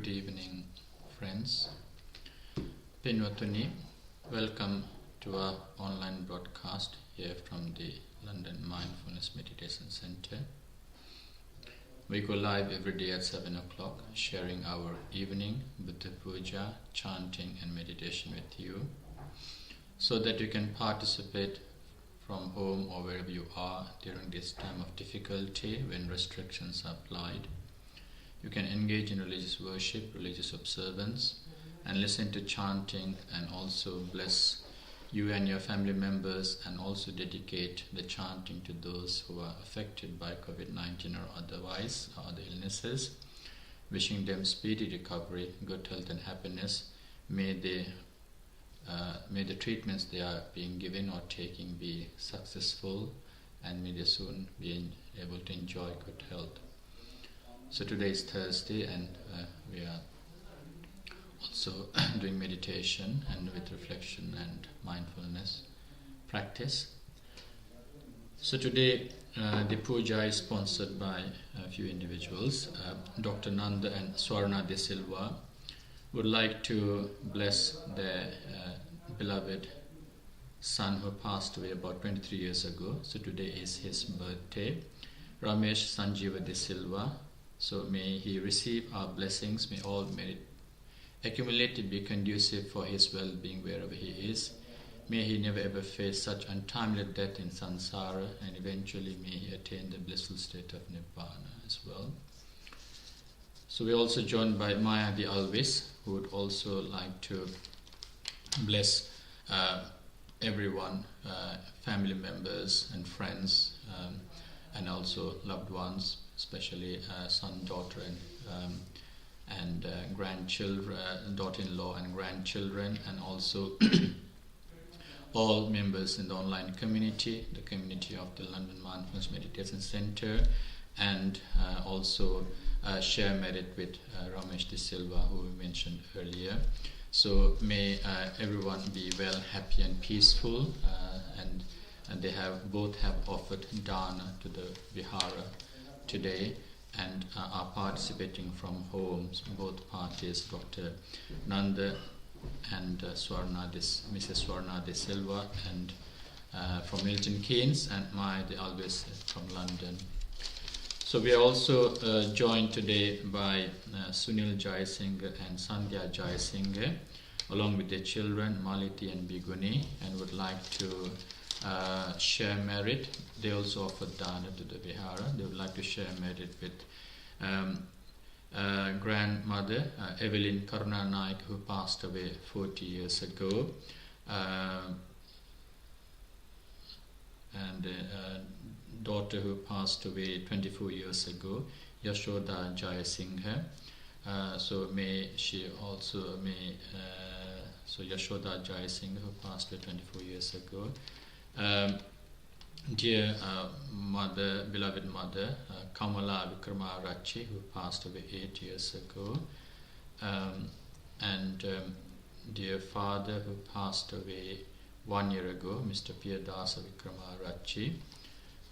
Good evening, friends. Pinwatuni, welcome to our online broadcast here from the London Mindfulness Meditation Center. We go live every day at 7 o'clock, sharing our evening with the Puja, chanting and meditation with you, so that you can participate from home or wherever you are during this time of difficulty when restrictions are applied. You can engage in religious worship, religious observance, and listen to chanting, and also bless you and your family members, and also dedicate the chanting to those who are affected by COVID-19 or otherwise, or other illnesses, wishing them speedy recovery, good health and happiness. May the treatments they are being given or taking be successful, and may they soon be able to enjoy good health. So today is Thursday, and we are also doing meditation and with reflection and mindfulness practice. So today the puja is sponsored by a few individuals. Dr. Nanda and Swarna De Silva would like to bless their beloved son who passed away about 23 years ago. So today is his birthday, Ramesh Sanjeeva De Silva. So may he receive our blessings, may all merit accumulate to be conducive for his well-being wherever he is. May he never ever face such untimely death in samsara, and eventually may he attain the blissful state of Nibbana as well. So we're also joined by Maya De Alvis, who would also like to bless everyone, family members and friends, and also loved ones, especially son, daughter, and grandchildren, daughter-in-law and grandchildren, and also all members in the online community, the community of the London Mindfulness Meditation Center, and also share merit with Ramesh De Silva, who we mentioned earlier. So may everyone be well, happy and peaceful, and they both have offered dana to the vihara today, and are participating from home. So both parties, Dr. Nanda and Mrs. Swarna De Silva, and from Milton Keynes, and Maya De Alvis from London. So we are also joined today by Sunil Jayasinghe and Sandhya Jayasinghe, along with their children Maliti and Biguni, and would like to share merit. They also offered dana to the vihara. They would like to share merit with grandmother Evelyn Karuna Naik, who passed away 40 years ago, and daughter who passed away 24 years ago, Yashoda Jayasinghe. So Yashoda Jayasinghe, who passed away 24 years ago. Dear mother, beloved mother, Kamala Vikrama Rachi, who passed away 8 years ago, and dear father, who passed away 1 year ago, Mr. Piyadasa Vikrama Rachi,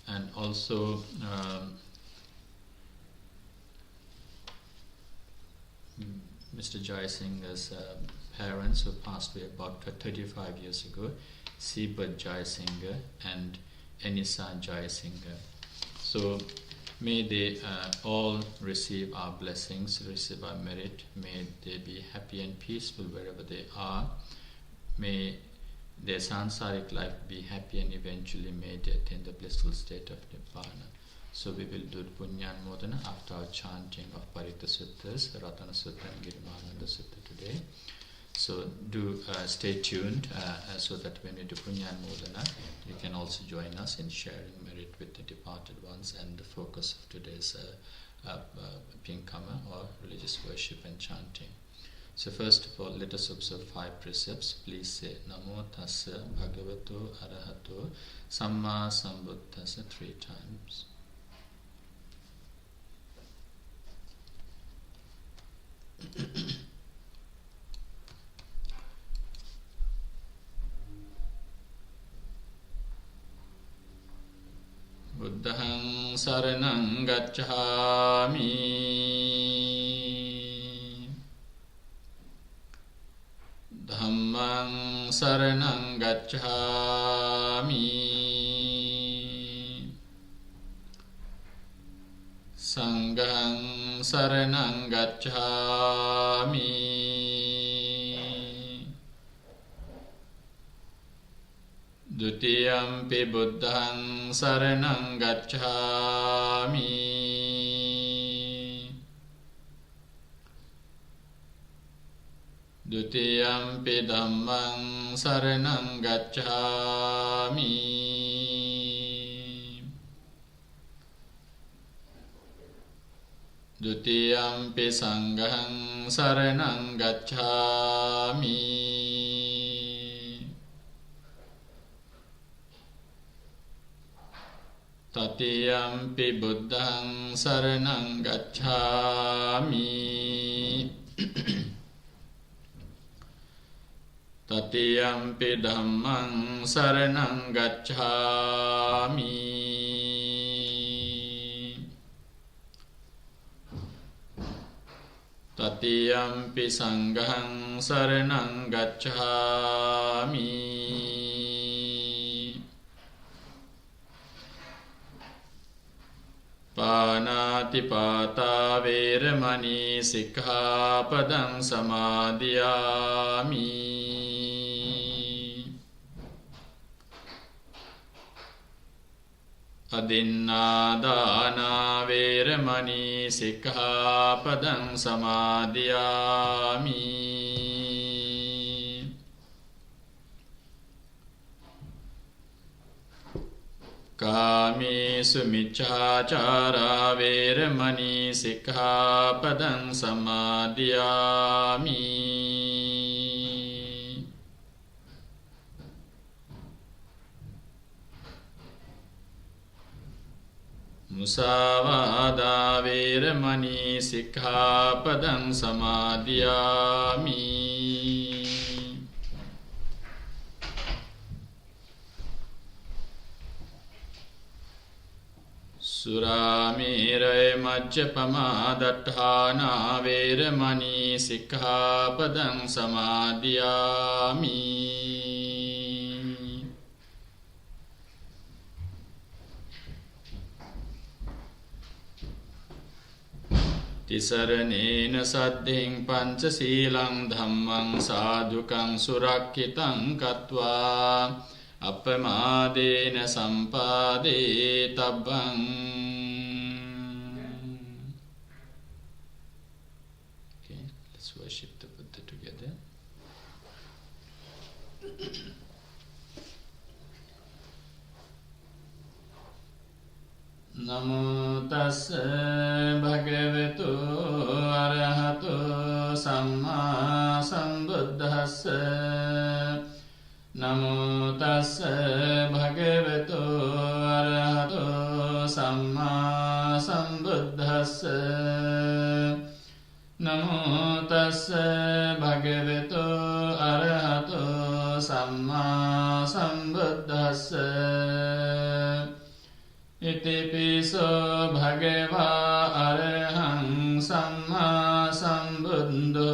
and also Mr. Jayasinghe's parents, who passed away about 35 years ago, Sibat Jayasinghe and Enisa Jayasinghe. So may they all receive our blessings, receive our merit. May they be happy and peaceful wherever they are. May their sansaric life be happy, and eventually may they attain the blissful state of Nibbana. So we will do Punyan Modana after our chanting of Paritta Suttas, Ratana Sutta and Girimananda Sutta today. So do stay tuned so that when we do Punyan Modana, you can also join us in sharing merit with the departed ones and the focus of today's Pinkama, or religious worship and chanting. So first of all, let us observe 5 precepts. Please say Namo Tassa Bhagavato Arahato Samma Sambuddhassa 3 times. Buddhang saranang gacchami. dhammang saranang gacchami sanghang saranang gacchami dutiyampi buddhang saranang gacchami dutiyampi dhammang saranang gacchami dutiyampi sanghang saranang gacchami tatiyampi buddhang saranang gacchami tatiyampi dhammang saranang gacchami tatiyampi sanghang saranang gacchami Panatipata veramani sikkhapadang samadhiyami Adinādāna veramani sikkhapadang samadhiyami Kāmesu miccācārā veramani sikkhapadang samadhiyami Musāvādā veramani sikkhapadang samadhiyami Suramēraya majjapamā daṭṭhānā veramani sikkhapadang samadhiyami Tisaranena saddhiṃ pañcasīlaṃ dhammang sādhukaṃ surakkhitāṃ kattvā appamādena sampādetabbang Okay, let's worship the Buddha together. Namo tassa bhagavato arahato samma sambuddhassa Namo tassa bhagavato arahato samma sambuddhassa Namo tassa bhagavato arahato samma sambuddhassa Itipiso bhagavā arahaṃ samma sambuddho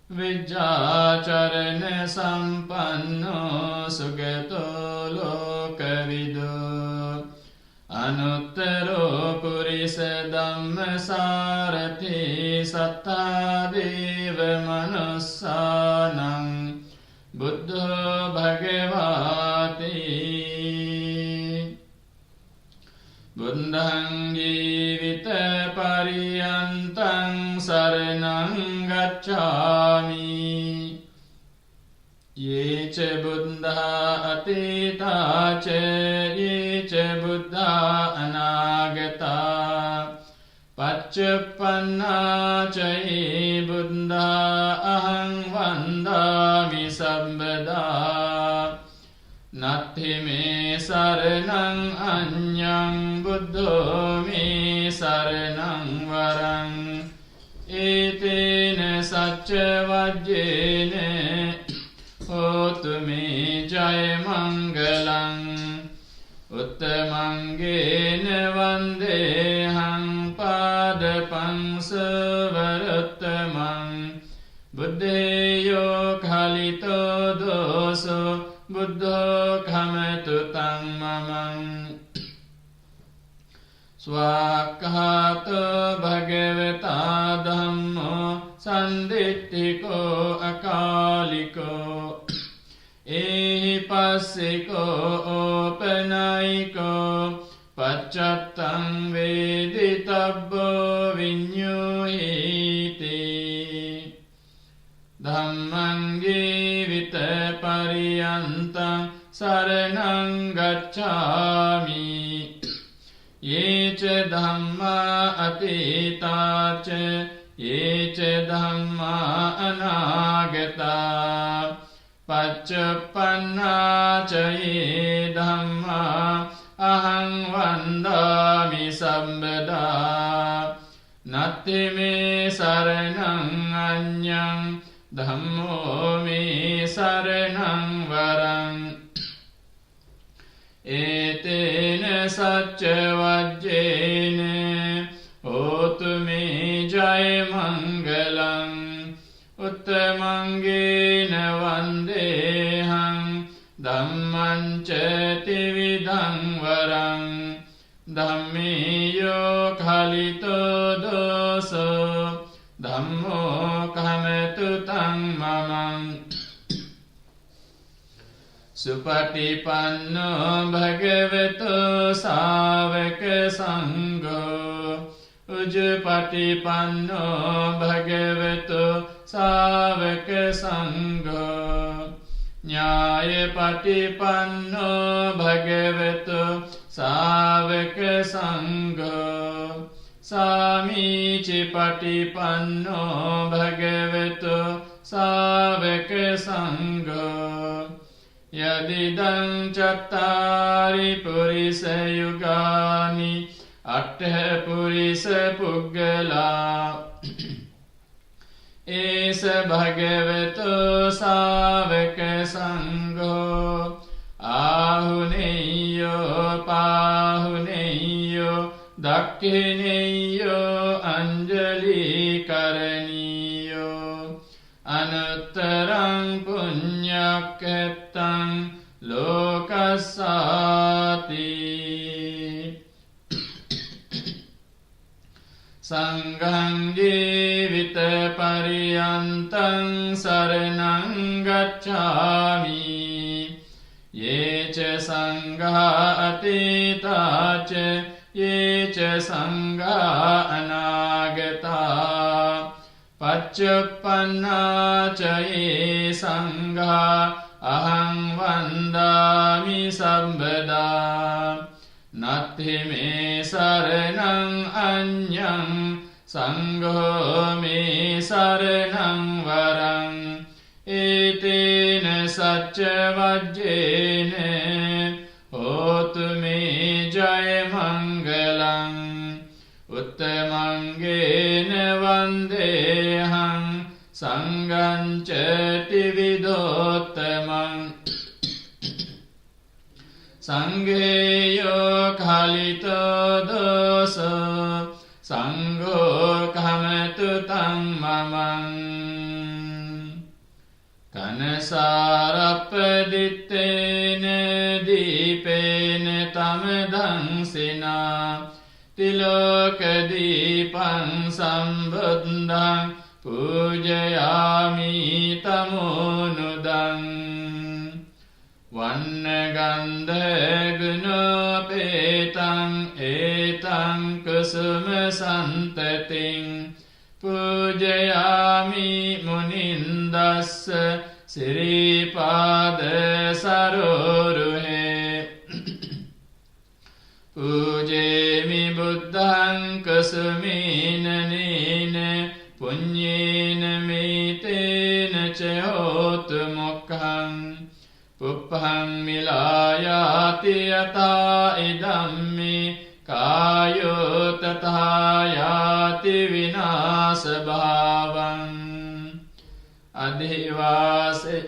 Vijjācarana sampanno sugato lokavido Anuttaro purisa dhammasārati sattādeva manussānaṃ buddho bhagavāti Buddhaṃ jīvita pariyantaṃ saranaṃ gacchāmi Ye ca buddhā atītā ca ye ca buddhā anāgatā Paccapannā ca ye buddhā ahaṃ vandāmi sabbadā Natti me saranaṃ aññaṃ buddho me saranaṃ varaṃ Etena sacca vajjena hotu me jaya mangalaṃ Uttamangena vandehaṃ pādapaṃ savaruttamam Buddheyo khali kalito doso buddho khametu tang mamang Swakhato bhagavata dhammo sandittiko akaliko ehi passiko opanayiko paccattam veditabbo vinyuhiti dhammang jivita pariyantam saranang gacchami ye ce dhamma atita ce ye ce dhamma anagata paccapanna ce ye dhamma ahang vandami sambada natti me saranang anyang dhammo me saranang varang etene sacca vajjene hotu me jaya mangalam uttamangena vandeham dhamman ceti vidhang varang dhammiyo khalito doso dhammo kametu tang mamang Supatipanno bhagavato savaka sangho Ujupatipanno bhagavato savaka sangho Nyayapatipanno bhagavato savaka sangho Samicipatipanno bhagavato savaka sangho Yadidang cattari purisa yugani attha purisa puggala Esa bhagavato savaka sangho Ahuneyo pahuneyo dakhineyo anjali karaniyo Anuttarang punyaketang lokasati Sanghang jivita pariyantang saranang gacchami Ye ce sangha atita ce ye ce sangha anagata Paccapanna ca ye sangha ahang vandami sambada Natti me saranang anyang sangho me saranang varang Etene sacca vajjene hotu me jaya mangalang Uttamangena vandeham sangham ceti vidottamang Sangheyo khalito dosa Sangho kametu tang mamang Kanasarappadittene dipene tamedang sina Tilokadipang sambuddhang pujayami tamonudang Vannagandha gunopetang etang kusuma santating Pujayami munindassa siripada saroruhe Pujemi buddhang kusumina nene punyena mitena ce hotu mokkhaṃ Pupphaṃ milayati yata idammi Kāyo tatthā yāti vināsa bhāvaṃ Adhivāse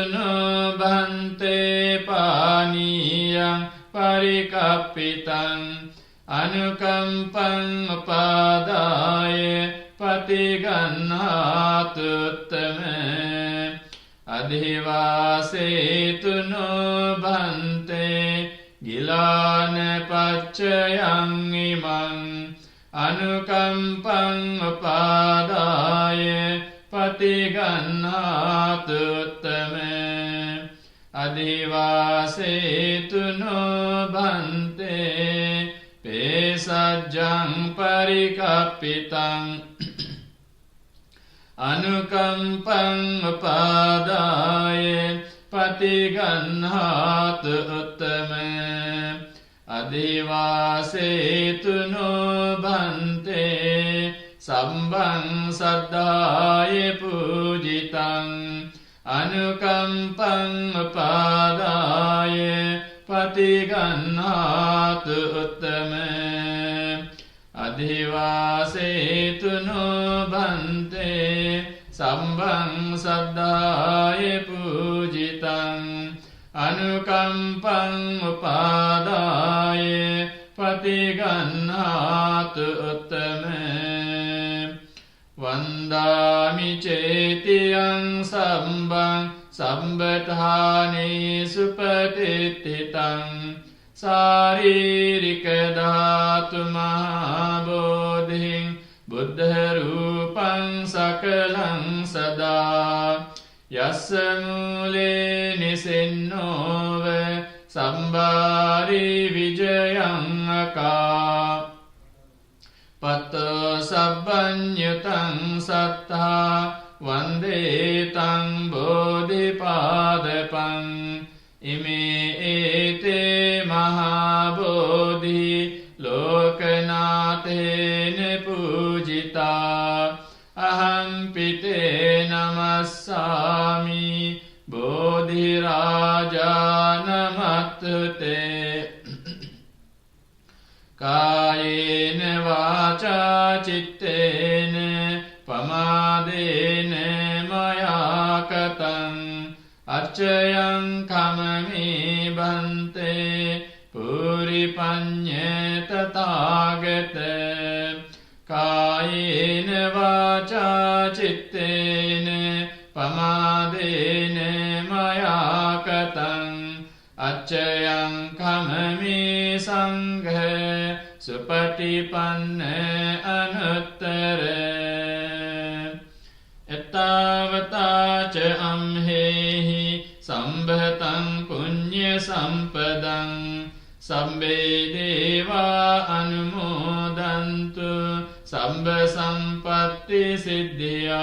no bhante pānīyaṃ parikappitaṃ Anukampaṃ upādāye patigannhatuttame adhivasetuno bhante gilana paccayang imang anukampang upadaya patigannhatuttame adhivasetuno bhante pesajjang parikappitang anukampang upadaya patigannhatuttame adhivasetuno bhante sambang saddhaya pujitang anukampang upadaya patigannhatuttame adhivasetuno bhante sambang saddhaya pujitang anukampang upadaya patigannhatuttame vandami cetiyang sambang sambadhani supatititang saririka dhatu mahabodhing buddha rupang sakalang sada yassa mule nisinnove sambari vijayang aka pato sabbanyutang sattha vandetam bodhipadapang ime ete mahabodhi lokanatena pujita aham pite namassami bodhiraja namattute kayena vaca cittena pamadena maya katang acchayang kamami bhante puripanye tathagata kayena vaca cittena pamadena maya katang acchayang kamami sangha supatipanne anuttara ettavata ca amhehi sambhatang punya sampadang sabbe deva anumodantu sabba sampatti siddhya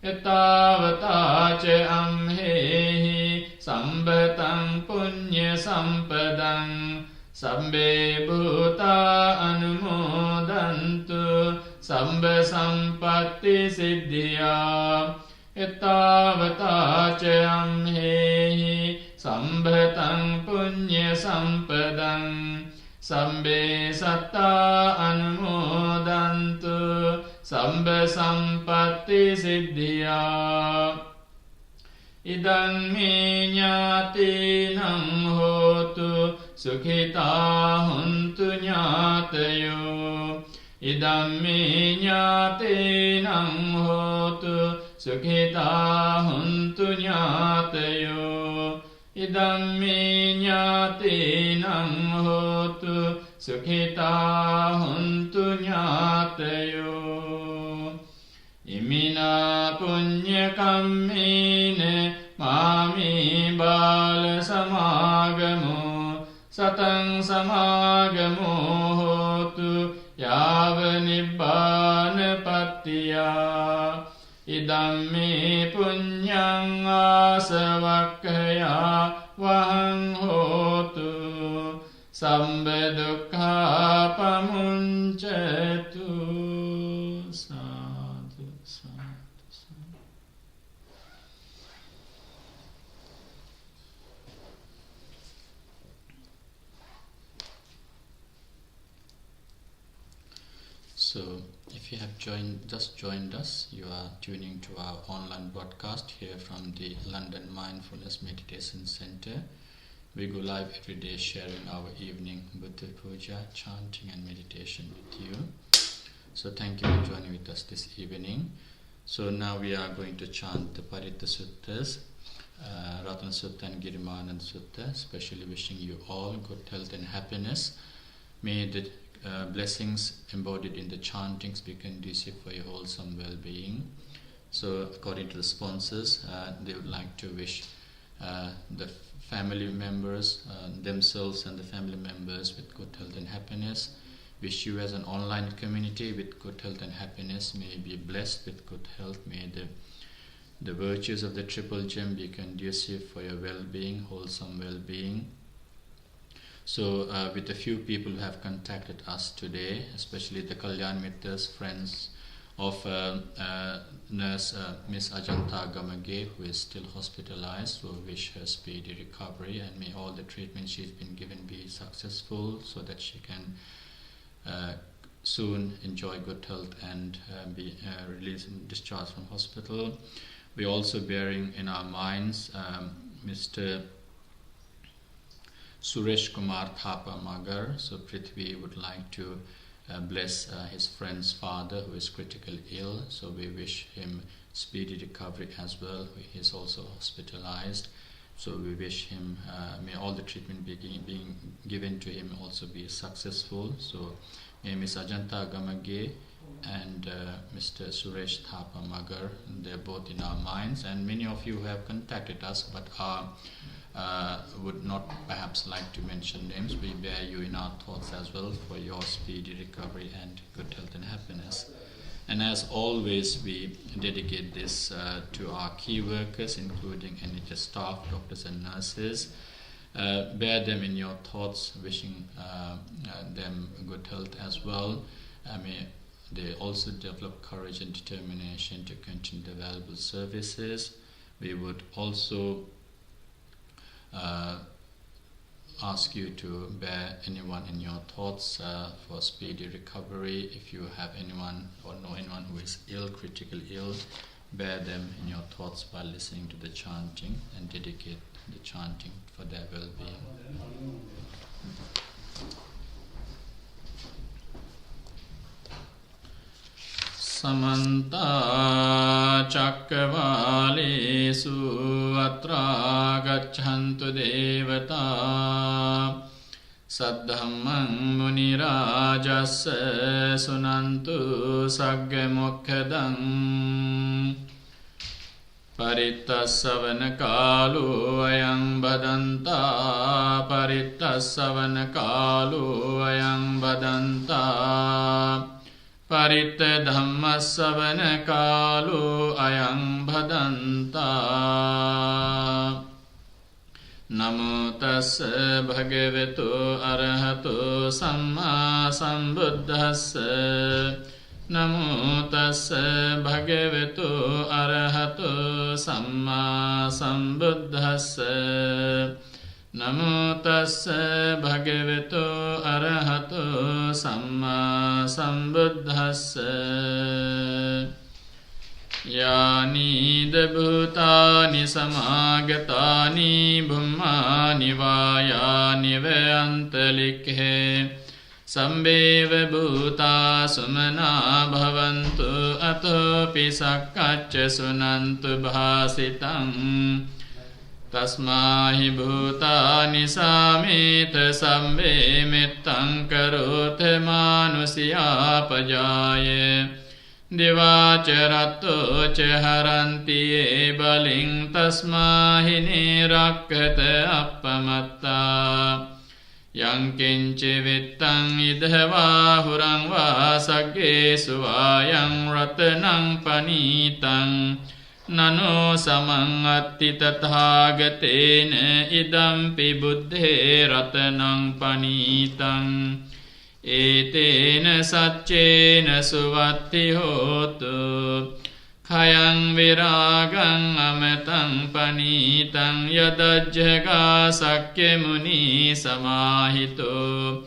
ettavata ca amhehi sambhatang punya sampadang sabbe bhuta anumodantu sabba sampatti siddhya ettavata ca amhehi sambhatang punya sampadang sabbe satta anumodantu sabba sampatti siddhya idang me ñātīnaṁ hotu sukhitā hontu ñātayo idam me ñātīnaṁ hotu sukhitā hontu ñātayo idam me ñātīnaṁ hotu sukhitā hontu ñātayo imina punya kammene mami bala samagamo satang samagamo hotu yava nibbana pattiya idam me punyang asavakkaya vahang hotu samba dukkha pamuncatu. So, if you have just joined us, you are tuning to our online broadcast here from the London Mindfulness Meditation Center. We go live every day sharing our evening Buddha Puja, chanting and meditation with you. So thank you for joining with us this evening. So now we are going to chant the Paritta Suttas, Ratana Sutta and Girimanand Sutta, especially wishing you all good health and happiness. May the blessings embodied in the chantings be conducive for your wholesome well-being. So according to the sponsors, they would like to wish the family members, themselves and the family members with good health and happiness. Wish you as an online community with good health and happiness. May you be blessed with good health. May the virtues of the Triple Gem be conducive for your well-being, wholesome well-being. So with a few people who have contacted us today, especially the Kalyan Mitras, friends of nurse Miss Ajanta Gamage, who is still hospitalized, so wish her speedy recovery, and may all the treatment she's been given be successful so that she can soon enjoy good health and be released and discharged from hospital. We're also bearing in our minds Mr. Suresh Kumar Thapa Magar. So Prithvi would like to bless his friend's father who is critically ill. So we wish him speedy recovery as well. He is also hospitalized. So we wish him, may all the treatment being given to him also be successful. So may Ms. Ajanta Gamage and Mr. Suresh Thapa Magar, they're both in our minds. And many of you have contacted us but would not perhaps like to mention names. We bear you in our thoughts as well for your speedy recovery and good health and happiness. And as always, we dedicate this to our key workers, including NHS staff, doctors and nurses. Bear them in your thoughts, wishing them good health as well. May they also develop courage and determination to continue the valuable services. We would also ask you to bear anyone in your thoughts for speedy recovery. If you have anyone or know anyone who is ill, critically ill, bear them in your thoughts by listening to the chanting and dedicate the chanting for their well-being. Samanta Chakravalesu Atra Gacchantu Devata Saddhammang Munirajassa Sunantu Sagga Mokkadam Paritta Savana Kalu Ayang Badanta Paritta Savana Kalu Ayang Badanta Paritta Dhamma Savana Kalu Ayang Bhadanta Namo Tassa Bhagavato Arahato Samma Sambuddhassa Namo Tassa Bhagavato Arahato Samma Sambuddhassa Namo Tassa Bhagavato Arahato Samma Sambuddhassa Yani Bhutani Samagatani Bhummani Vayani Veyantalikhe Sambheva Bhuta Sumana Bhavantu Atopi Sakkacca Sunantu Bhasitam Tasmahi Bhutani Samita Sambhe Mittam Karothe Manusya Pajaye Divacharato Chaharanti Baling Tasmahi Nirakkata Appamatta Yankinchi Vittam Idhava Hurang Vasagge Suvayang Ratanang Panitam Nano Samang Atti Tathagatena Idampi Buddhe Ratanang Panitam Etena Satchena Suvatti Hotu Khayang Viragang Amatang Panitam Yadajjaga Sakya Muni Samahito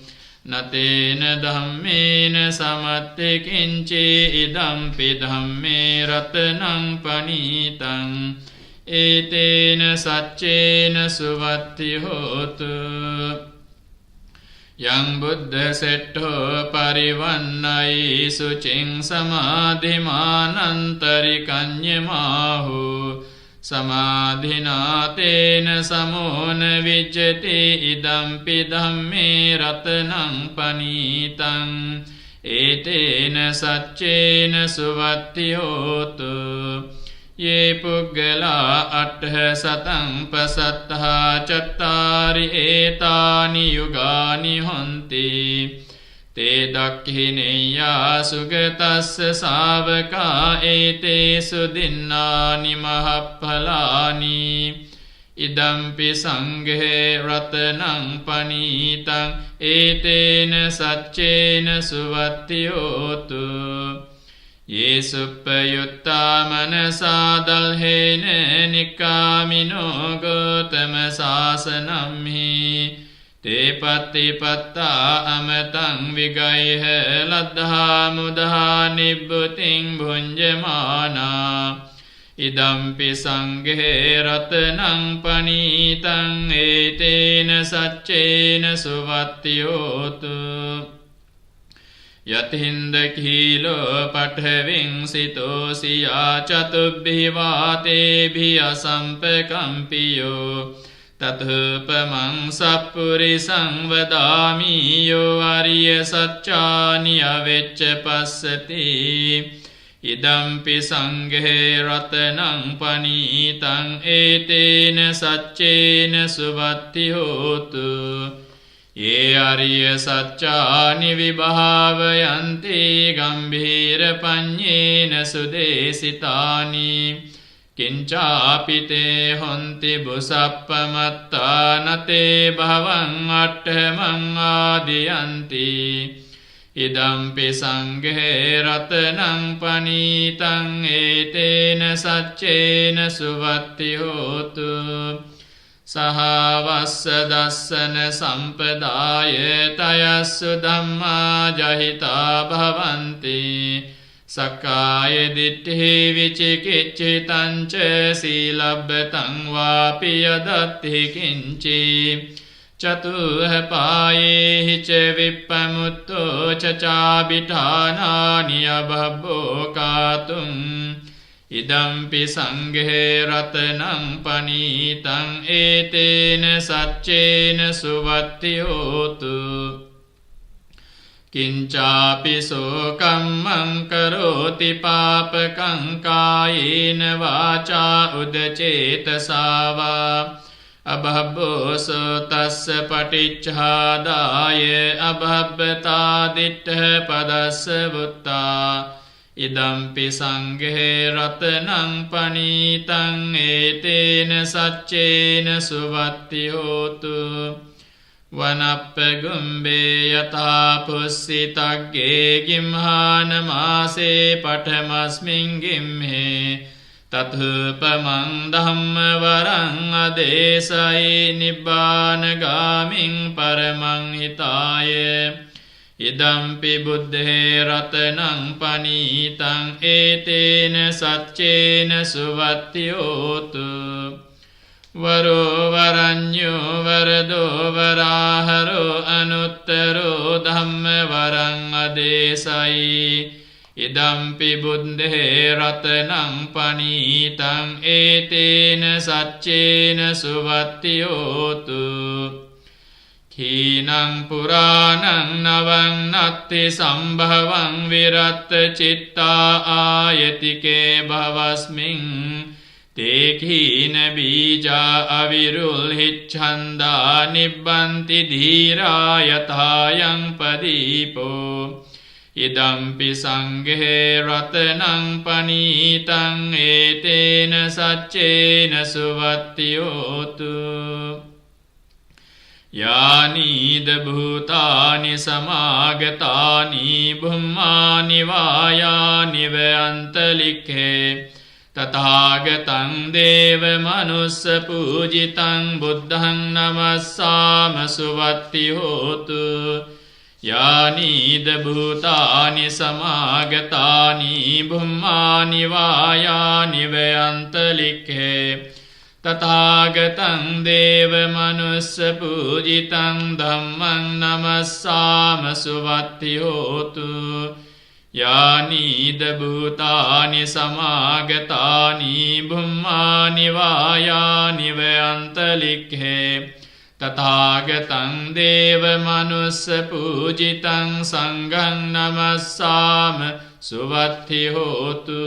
Natena Dhammena Samatti Kinchi Idampi Dhamme Ratanang Panitam Etena Satchena Suvatti Hotu yang buddha settho parivannai sucing samadhimanantarikanyamahu samadhina tena samona vijjati idampi dhamme ratanang panitang etena saccena suvattiyotu ye puggala attha satang pasattha cattari etani yugani honti te dakhineya sugatassa savaka ete sudinnani mahapphalani idampi sanghe ratanang panitang etena saccena suvattiyotu ye suppayutta manasa dalhene nikamino gotama sasanam hi te patipatta amatang vigayhe laddha mudha nibbuting bhunjamana idampi sanghe ratanang panitang etena saccena suvattiyotu yatinda khilo pathaving sitosiya chatubhi vatebhi asampekampiyo tathupamang sappurisang vadami yo arya saccani avecca passati idampi sanghe ratanang panitang etena saccena suvattiyotu ye arya saccani vibhavayanti gambhira panyena sudesitani kincapi te honti busappamatta nate bhavang attamang adiyanti idampi sanghe ratanang panitang etena saccena suvattiyotu sahavassa dassana sampadaya tayassu dhamma jahita bhavanti sakkaya ditthi vicikiccitanca silabbatang vapi yadatti kinci catuha payehi ca vippamutto ca cabithanani abhabbo katung idampi sanghe ratanang panitang etena saccena suvattiyotu kincapi sokammang karoti papakang kayena vaca udacetasa abhabbo sotassa paticchadaya abhabbata dittha padassa vutta idampi sanghe ratanang panitang etena saccena suvattiyotu vanappa gumbe yatha pussitagge gimhana mase pathamasmin gimhe tathupamang dhamma varang adesai nibbana gamin paramang hitaya idampi buddhe ratanang panitang etena saccena suvattiyotu varo varanyo varado varaharo anuttaro dhamma varang adesai idampi buddhe ratanang panitang etena saccena suvattiyotu Khinang puranang navang natti sambhavang viratta citta ayatike bhavasming te khina bija avirul hichhanda nibbanti dhira yathayang padipo idampi sanghe ratanang panitang etena saccena suvattiyotu yani bhutani samagatani bhummani vayani vayantalikhe tathāgatang deva manussa pūjitang buddhaṃ namassāma suvattiyotu yani bhutani samagatani bhummani vayani vayantalikhe තථාගතං දේව මනුස්ස පූජිතං ධම්මං නමස්සාම සුවත්ති හෝතු යානීද භූතානි සමාගතානි බුම්මානි වායානි වයන්තලික්ඛේ තථාගතං දේව මනුස්ස පූජිතං සංඝං නමස්සාම සුවත්ති හෝතු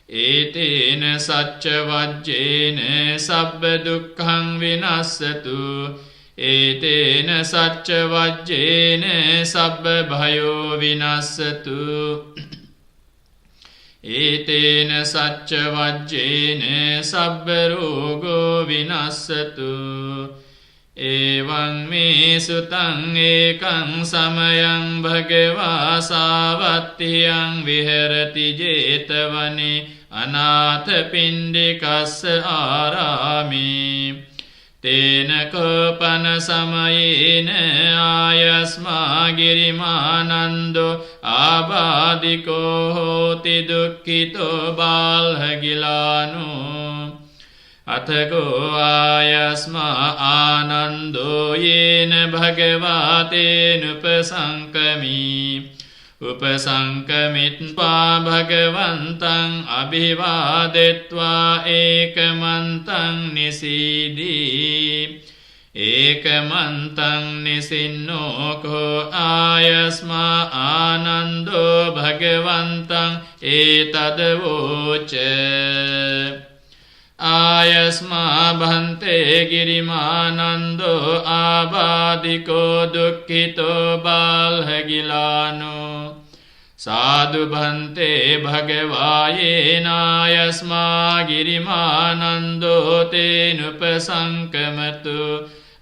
ඒතේන සච්ච වජ්ජේන සබ්බ දුක්ඛං විනස්සතු ඒතේන සච්ච වජ්ජේන සබ්බ භයෝ විනස්සතු ඒතේන සච්ච වජ්ජේන සබ්බ රෝගෝ විනස්සතු එවං මේ සුතං ඒකං සමයං භගවා සාවත්තියං විහෙරති 제තවනේ අනාථ පිණ්ඩිකස්ස ආරාමේ තේන කෝපන සමයේන ආයස්මා ගිරිමානන්දෝ ආබාධිකෝ හෝති දුක්ඛිතෝ බාල්හගිලානෝ අතකෝ ආයස්මා ආනන්දෝ යේන භගවාතේනුපසංකමී උපසංකමිත්වා භගවන්තං අභිවාදෙත්වා ඒකමන්තං නිසීදී ඒකමන්තං නිසින්නෝකෝ ආයස්මා ආනන්දෝ භගවන්තං ඒතදවෝච ආයස්මා භන්තේ ගිරිමානන්දෝ ආබාධිකෝ දුක්ඛිතෝ බාල්හගිලානෝ සාදු භන්තේ භගවායේනායස්මා ගිරිමානන්දෝ තේනුපසංකමතු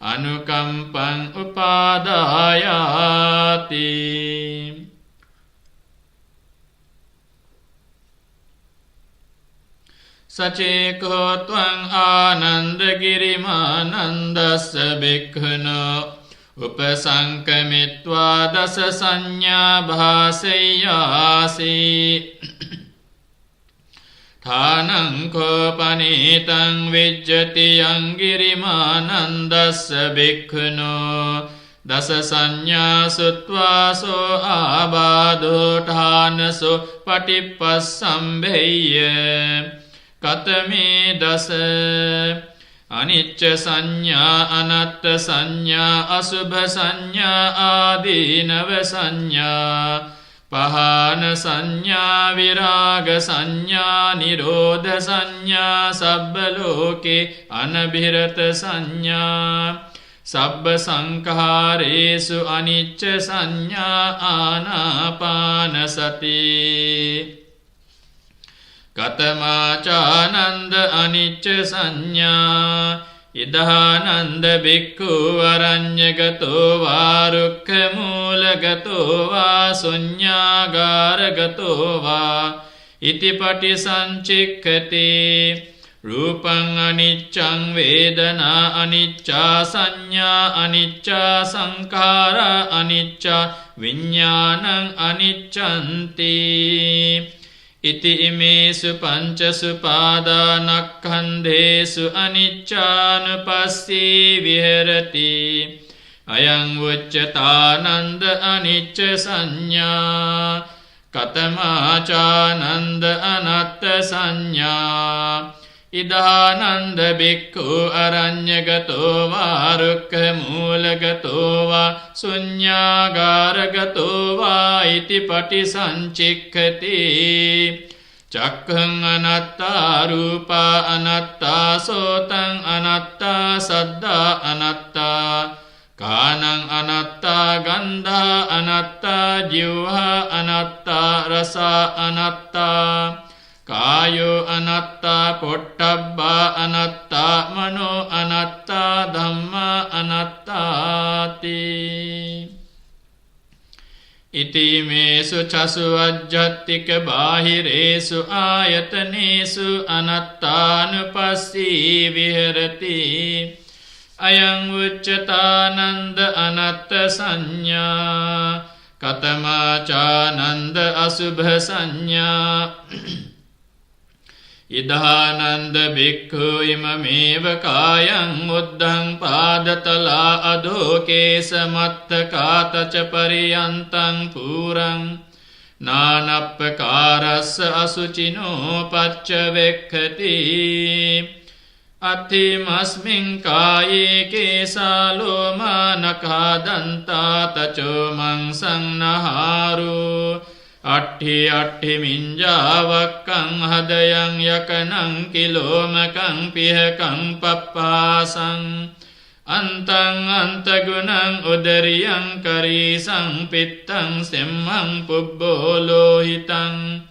අනුකම්පං උපාදායාති සචේකෝ ත්වං ආනන්දගිරිමානන්දස්ස බික්ඛුනෝ උපසංකමිත්වා දස සංඥා භාසෙය්‍යාසි ථානං කෝපනීතං විජ්ජති යං ගිරිමානන්දස්ස බික්ඛුනෝ දස සංඥා සුත්වාසෝ ආබාධෝ ඨානසෝ පටිප්පස්සම්භෙය්‍ය කතමේ දස අනිච්ච සංඥා අනත්ත සංඥා අසුභ සංඥා ආදීනව සංඥා පහන සංඥා විරාග සංඥා නිරෝධ සංඥා සබ්බ ලෝකේ අනබිරත සංඥා සබ්බ සංඛාරේසු අනිච්ච සංඥා ආනාපාන සති කතමාචානන්ද අනිච්ච සංඥා ඉදානන්ද බික්ඛු අරඤ්ඤගතෝ වා රුක්ඛමූලගතෝ වා ශුඤ්ඤාගාරගතෝ වා ඉතිපටි සංචික්ඛති රූපං අනිච්ඡං වේදනා අනිච්චා සංඥා අනිච්චා සංඛාරා අනිච්චා විඥානං අනිච්ඡන්ති ඉති ඉමේසු පංචසු පාදානක්ඛන්ධේසු අනිච්ඡානුපස්සී විහෙරති අයං උච්චතානන්ද අනිච්ච සංඥා කතමාචානන්ද අනත්ත සංඥා ඉදානන්ද බික්ඛු අරඤ්ඤගතෝ වා රුක්ඛමූලගතෝ වා ශුඤ්ඤාගාරගතෝ වා ඉතිපටි සංචික්ඛති චක්ඛං අනත්තා රූපා අනත්තා සෝතං අනත්තා සද්දා අනත්තා කානං අනත්තා ගන්ධා අනත්තා ජීවහා අනත්තා රසා අනත්තා කායෝ අනත්තා පොට්ටබ්බා අනත්තා මනෝ අනත්තා ධම්මා අනත්තාති ඉතිමේසු චසු අජ්ජත්තික බාහිරේසු ආයතනේසු අනත්තානුපස්සී විහෙරති අයං උච්චතානන්ද අනත්ත සංඥා කතමාචානන්ද අසුභ සංඥා ඉදානන්ද බික්ඛු ඉමමේව කායං උද්ධං පාදතලා අදෝකේස මත්තකාතච පරියන්තං පුරං නානප්පකාරස්ස අසුචිනෝ පච්චවෙක්ඛති අත්ථිමස්මින් කායේ කේසාලෝමානඛා දන්තා තචෝ මංසං නහාරු අට්ඨි අට්ඨි මිඤ්ජාවක්කං හදයං යකනං කිලෝමකං පිහකං පප්පාසං අන්තං අන්තගුණං උදරියං කරීසං පිත්තං සෙම්මං පුබ්බෝ ලෝහිතං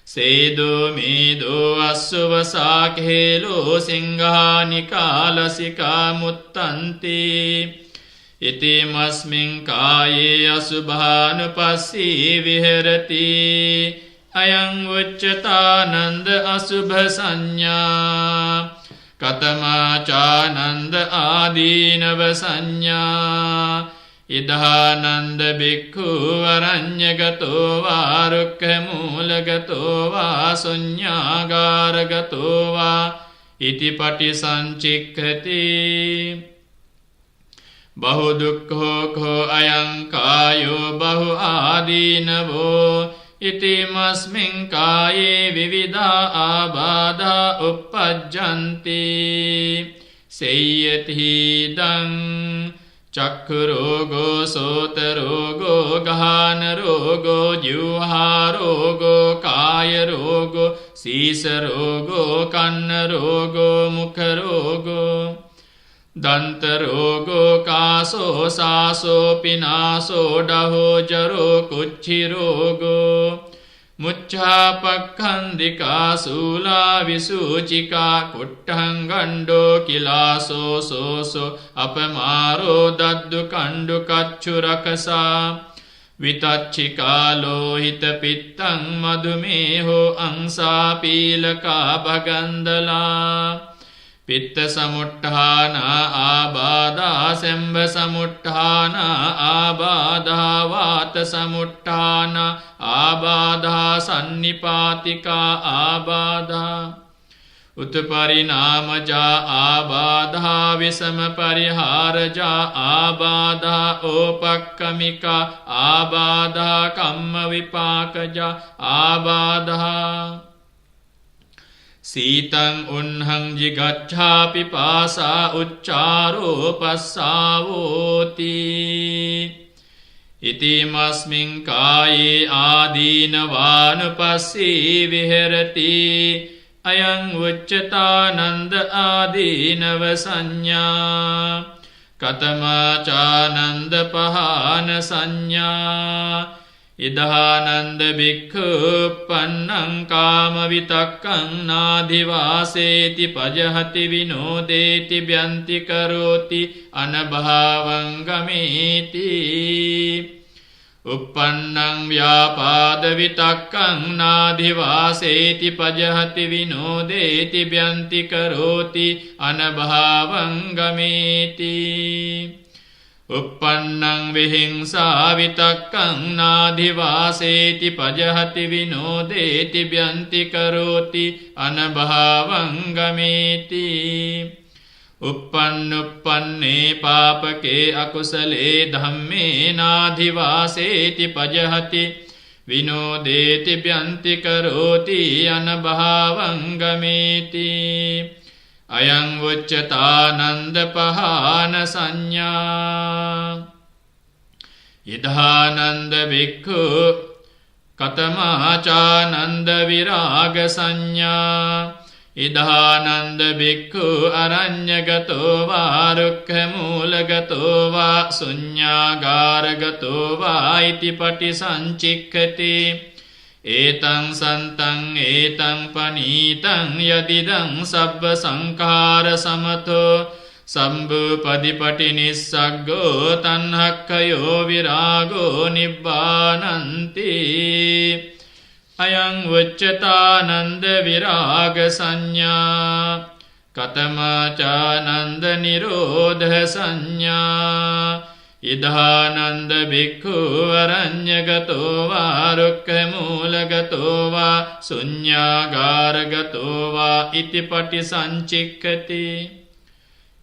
සේදෝ මේදෝ අස්සවසා කේලෝ සිංහානිකා ලසිකා මුත්තන්ති ඉතිමස්මින් කායේ අසුභානුපස්සී විහෙරති අයං උච්චතානන්ද අසුභ සංඥා කතමාචානන්ද ආදීනව සංඥා ඉදානන්ද බික්ඛු අරඤ්ඤගතෝ වා රුක්ඛමූලගතෝ වා ශුඤ්ඤාගාරගතෝ වා ඉතිපටි සංචික්ඛති බහු දුක්ඛෝ කෝ අයං කායෝ බහු ආදීනවෝ ඉතිමස්මින් කායේ විවිධා ආබාධා uppajjanti සේයතිදං චක්ඛු රෝගෝ සෝත රෝගෝ ගාහන රෝගෝ ජීවහා රෝගෝ කාය රෝගෝ සීස රෝගෝ කන්න රෝගෝ මුඛ රෝගෝ දන්ත රෝගෝ කාසෝ සාසෝ පිනාසෝ ඩහෝ ජරෝ කුච්චි රෝගෝ මුච්ඡාපක්ඛන්දිකා සූලා විසූචිකා කුට්ටං ගණ්ඩෝ කිලාසෝ සෝසෝ අපමාරෝ දද්දු කණ්ඩු කච්චු රකසා විතච්චිකා ලෝහිත පිත්තං මදුමේහෝ අංසා පීලකා භගන්දලා පිත්ත සමුට්ඨාන ආබාධා සෙම්බ සමුට්ඨාන ආබාධා වාත සමුට්ඨාන ආබාධා සන්නිපාතිකා ආබාධා උත්පරිණාමජා ආබාධා විසම පරිහාරජා ආබාධා ඕපක්කමිකා ආබාධා කම්ම විපාකජා ආබාධා සීතං උන්හං ජිගච්ඡාපි පාසා උච්චාරෝ පස්සාවෝති ඉතිමස්මින් කායේ ආදීනවානුපස්සී විහෙරති අයං උච්චතානන්ද ආදීනව සංඥා කතමාචානන්ද පහාන සංඥා ඉදානන්ද බික්ඛු පන්නං කාම විතක්කං නාධිවාසේති පජහති විනෝදේති බ්‍යන්ති කරෝති අනභාවං ගමේති uppannං ව්‍යාපාද විතක්කං නාධිවාසේති පජහති විනෝදේති බ්‍යන්ති කරෝති අනභාවං ගමේති uppannං විහිංසා විතක්කං නාධිවාසේති පජහති විනෝදේති බ්‍යන්ති කරෝති අනභාවං ගමේති uppannuppanne පාපකේ අකුසලේ ධම්මේ නාධිවාසේති පජහති විනෝදේති බ්‍යන්ති කරෝති අනභාවං ගමේති අයං උච්චතානන්ද පහාන සංඥා ඉදානන්ද බික්ඛු කතමාචානන්ද විරාග සංඥා ඉදානන්ද බික්ඛු අරඤ්ඤගතෝ වා රුක්ඛමූලගතෝ වා ශුඤ්ඤාගාරගතෝ වා ඉතිපටි සංචික්ඛති ඒතං සන්තං ඒතං පනීතං යදිදං සබ්බ සංඛාර සමතෝ සම්බුපදිපටි නිස්සග්ගෝ තණ්හක්ඛයෝ විරාගෝ නිබ්බානන්ති අයං උච්චතානන්ද විරාග සංඥා කතමාචානන්ද නිරෝධ සංඥා ඉදානන්ද බික්ඛු අරඤ්ඤගතෝ වා රුක්ඛමූලගතෝ වා ශුඤ්ඤාගාරගතෝ වා ඉති පටිසංචික්ඛති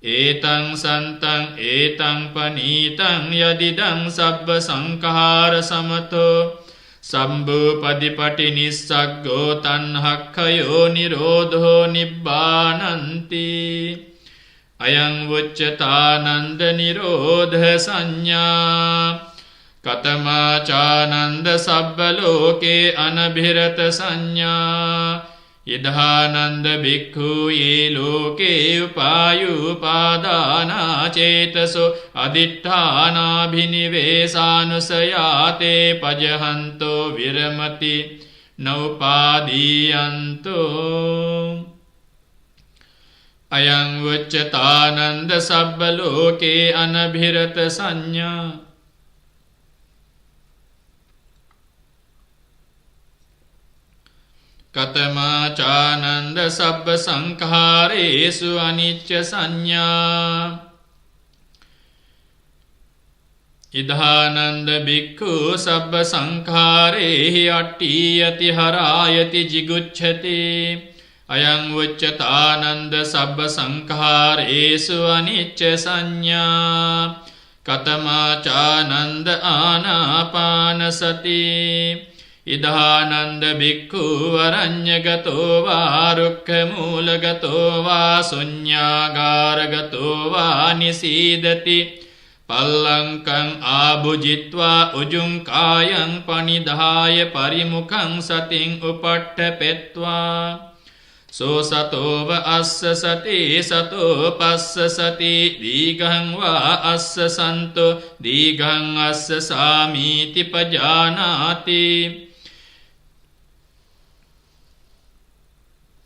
ඒතං සන්තං ඒතං පනීතං යදිදං සබ්බ සංඛාර සමතෝ සම්භූපදිපටි නිස්සග්ගෝ තණ්හක්ඛයෝ නිරෝධෝ නිබ්බානන්ති අයං වුච්චතානන්ද නිරෝධ සංඥා කතමාචානන්ද සබ්බ ලෝකේ අනභිරත සංඥා ඉදානන්ද බික්ඛු යේ ලෝකේ උපායුපාදානා චේතසෝ අදිඨානාභිනිවේසානුසයාතේ පජහන්තෝ විරමති නෝපාදීයන්තෝ අයං වච්චතානන්ද සබ්බ ලෝකේ අනභිරත සංඥා කතමාචානන්ද සබ්බ සංඛාරේසු අනිච්ච සංඥා ඉදානන්ද බික්ඛු සබ්බ සංඛාරේහි අට්ඨියති හරායති jigucchati අයං වච්චතානන්ද සබ්බ සංඛාරේසු අනිච්ච සංඥා කතමාචානන්ද ආනාපානසති ඉදානන්ද බික්ඛු අරඤ්ඤගතෝ වා රුක්ඛමූලගතෝ වා ශුඤ්ඤාගාරගතෝ වා නිසීදති පල්ලංකං ආභුජිත්වා උජුං කායං පනිදාය පරිමුඛං සතින් උපට්ඨපෙත්වා සෝ සතෝව අස්ස සති සතෝ පස්ස සති දීඝං වා අස්ස සන්තෝ දීඝං අස්ස සාමීති පජානාති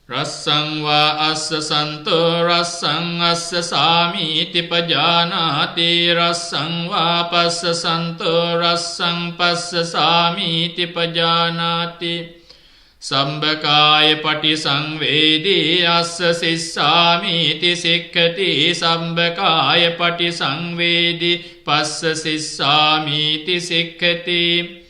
රස්සං වා අස්ස සන්තෝ රස්සං අස්ස සාමීති පජානාති රස්සං වා පස්ස සන්තෝ රස්සං පස්ස සාමීති පජානාති සම්බකාය පටිසංවේදී අස්ස සිස්සාමීති සික්ඛති සම්බකාය පටිසංවේදී පස්ස සිස්සාමීති සික්ඛති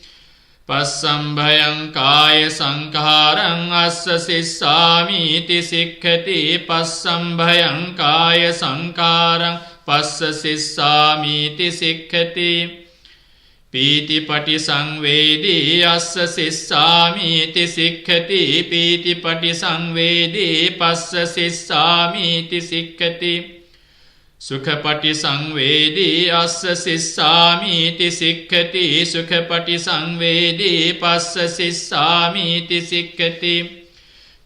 පස්සම්භයං කාය සංඛාරං අස්ස සිස්සාමීති සික්ඛති පස්සම්භයං කාය සංඛාරං පස්ස සිස්සාමීති සික්ඛති පීති පටිසංවේදී අස්ස සිස්සාමීති සික්ඛති පීති පටිසංවේදී පස්ස සිස්සාමීති සික්ඛති සුඛ පටිසංවේදී අස්ස සිස්සාමීති සික්ඛති සුඛ පටිසංවේදී පස්ස සිස්සාමීති සික්ඛති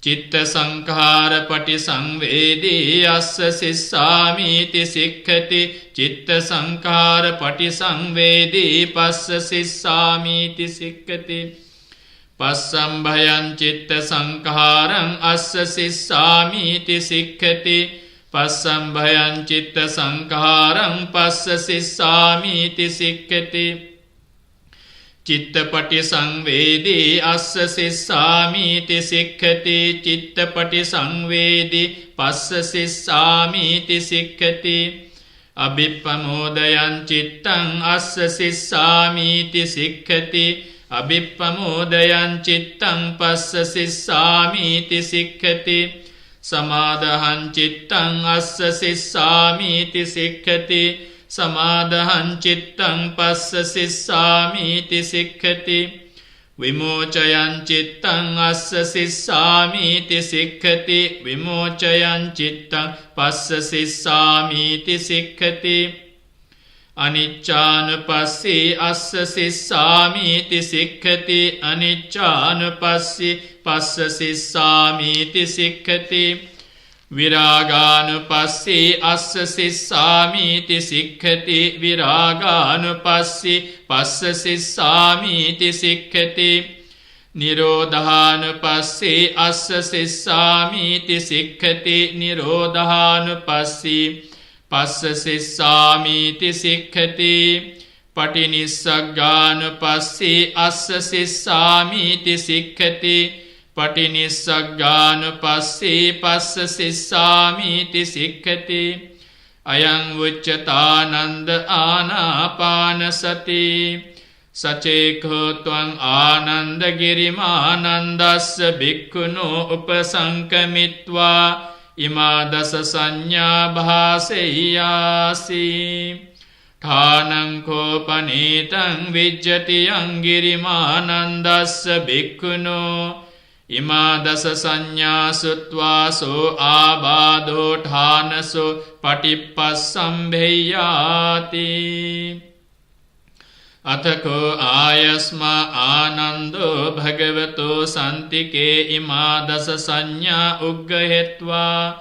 චිත්ත සංඛාර පටිසංවේදී අස්ස සිස්සාමීති සික්ඛති චිත්ත සංඛාර පටිසංවේදී පස්ස සිස්සාමීති සික්ඛති පස්සම්භයං චිත්ත සංඛාරං අස්ස සිස්සාමීති සික්ඛති පස්සම්භයං චිත්ත සංඛාරං පස්ස සිස්සාමීති සික්ඛති චිත්තපටි සංවේදී අස්ස සිස්සාමීති සික්ඛති චිත්තපටි සංවේදී පස්ස සිස්සාමීති සික්ඛති අභිප්පමෝදයං චිත්තං අස්ස සිස්සාමීති සික්ඛති අභිප්පමෝදයං චිත්තං පස්ස සිස්සාමීති සික්ඛති සමාදහං චිත්තං අස්ස සිස්සාමීති සික්ඛති සමාදහං චිත්තං පස්ස සිස්සාමීති සික්ඛති විමෝචයං චිත්තං අස්ස සිස්සාමීති සික්ඛති විමෝචයං චිත්තං පස්ස සිස්සාමීති සික්ඛති අනිච්ඡානුපස්සී අස්ස සිස්සාමීති සික්ඛති අනිච්ඡානුපස්සී පස්ස සිස්සාමීති සික්ඛති විරාගානුපස්සී අස්ස සිස්සාමීති සික්ඛති විරාගානුපස්සී පස්ස සිස්සාමීති සික්ඛති නිරෝධානුපස්සී අස්ස සිස්සාමීති සික්ඛති නිරෝධානුපස්සී පස්ස සිස්සාමීති සික්ඛති පටිනිස්සග්ගානුපස්සී අස්ස සිස්සාමීති සික්ඛති පටිනිස්සග්ගානුපස්සී පස්ස සිස්සාමීති සික්ඛති Ayang Vuccatananda Anapanasati Sachekho Twang Ananda Girimanandasya Bhikkhuno Upasankamitva Imadasa Sanya Bhaseyasi Thanang ko panitang vijjati Angirimanandasya Bhikkhuno Imadasa sanya sutva so abado thanaso patippasambheyati Athako ayasma anando bhagavato santike imadasa sanya uggahetva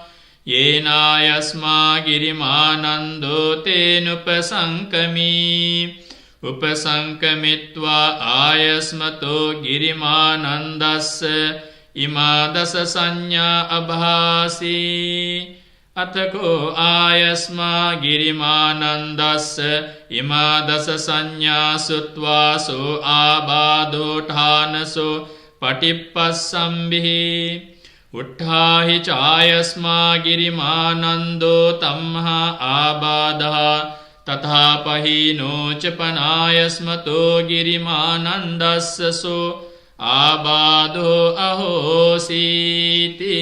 Yenayasma girimanando tenupasankami Upasankamitva ayasmato girimanandasya imadasa sanya abhasi Athako ayasma girimanandasya imadasa sanya sutva so abado thanaso patippasambhi Utthahi chayasma girimanando tamha abadaha Tathapahino chapanayasmato girimanandasya so abado ahositi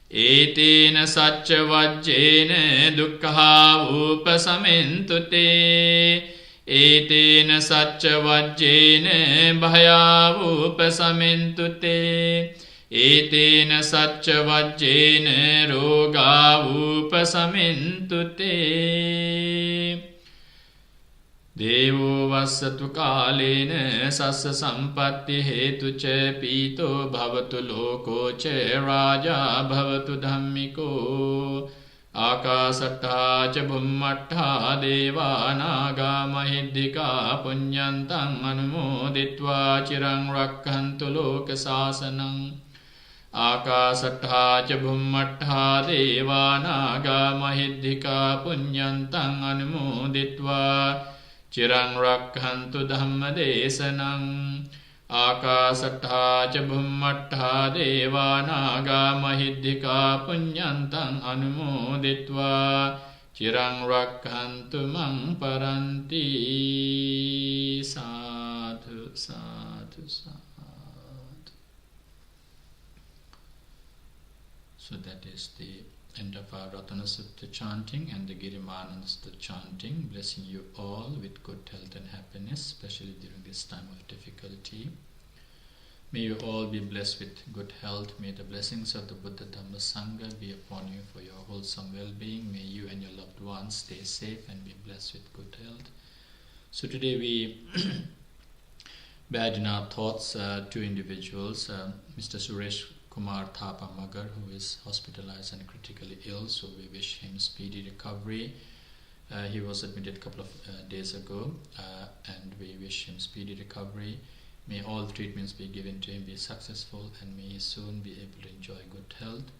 Etena sacca vajjena dukkha upasamintu te Etena sacca vajjena bhaya upasamintu te Etena sacca vajjena roga upasamintu te Devo vassatu kalena sassa sampatti hetu ce pito bhavatu loko ce raja bhavatu dhammiko Akasatta ca bhummatta deva naga mahiddhika punyantang anumoditva cirang rakkantu loka sasanang Akasatta ca bhummatta deva naga mahiddhika punyantang anumoditva Cirang rakhantu dhamma desanang Akasatta ca bhummatta deva naga mahiddhika punyantang anumoditva Cirang rakhantu mang paranti Sadhu, sadhu, sadhu. So that is the end of our Ratana Sutta chanting and the Girimananda Sutta chanting, blessing you all with good health and happiness, especially during this time of difficulty. May you all be blessed with good health. May the blessings of the Buddha Dhamma Sangha be upon you for your wholesome well-being. May you and your loved ones stay safe and be blessed with good health. So today we bear in our thoughts two individuals, Mr. Suresh Kumar Thapa Magar, who is hospitalized and critically ill, so we wish him speedy recovery. He was admitted a couple of days ago, and we wish him speedy recovery. May all treatments be given to him be successful, and may he soon be able to enjoy good health.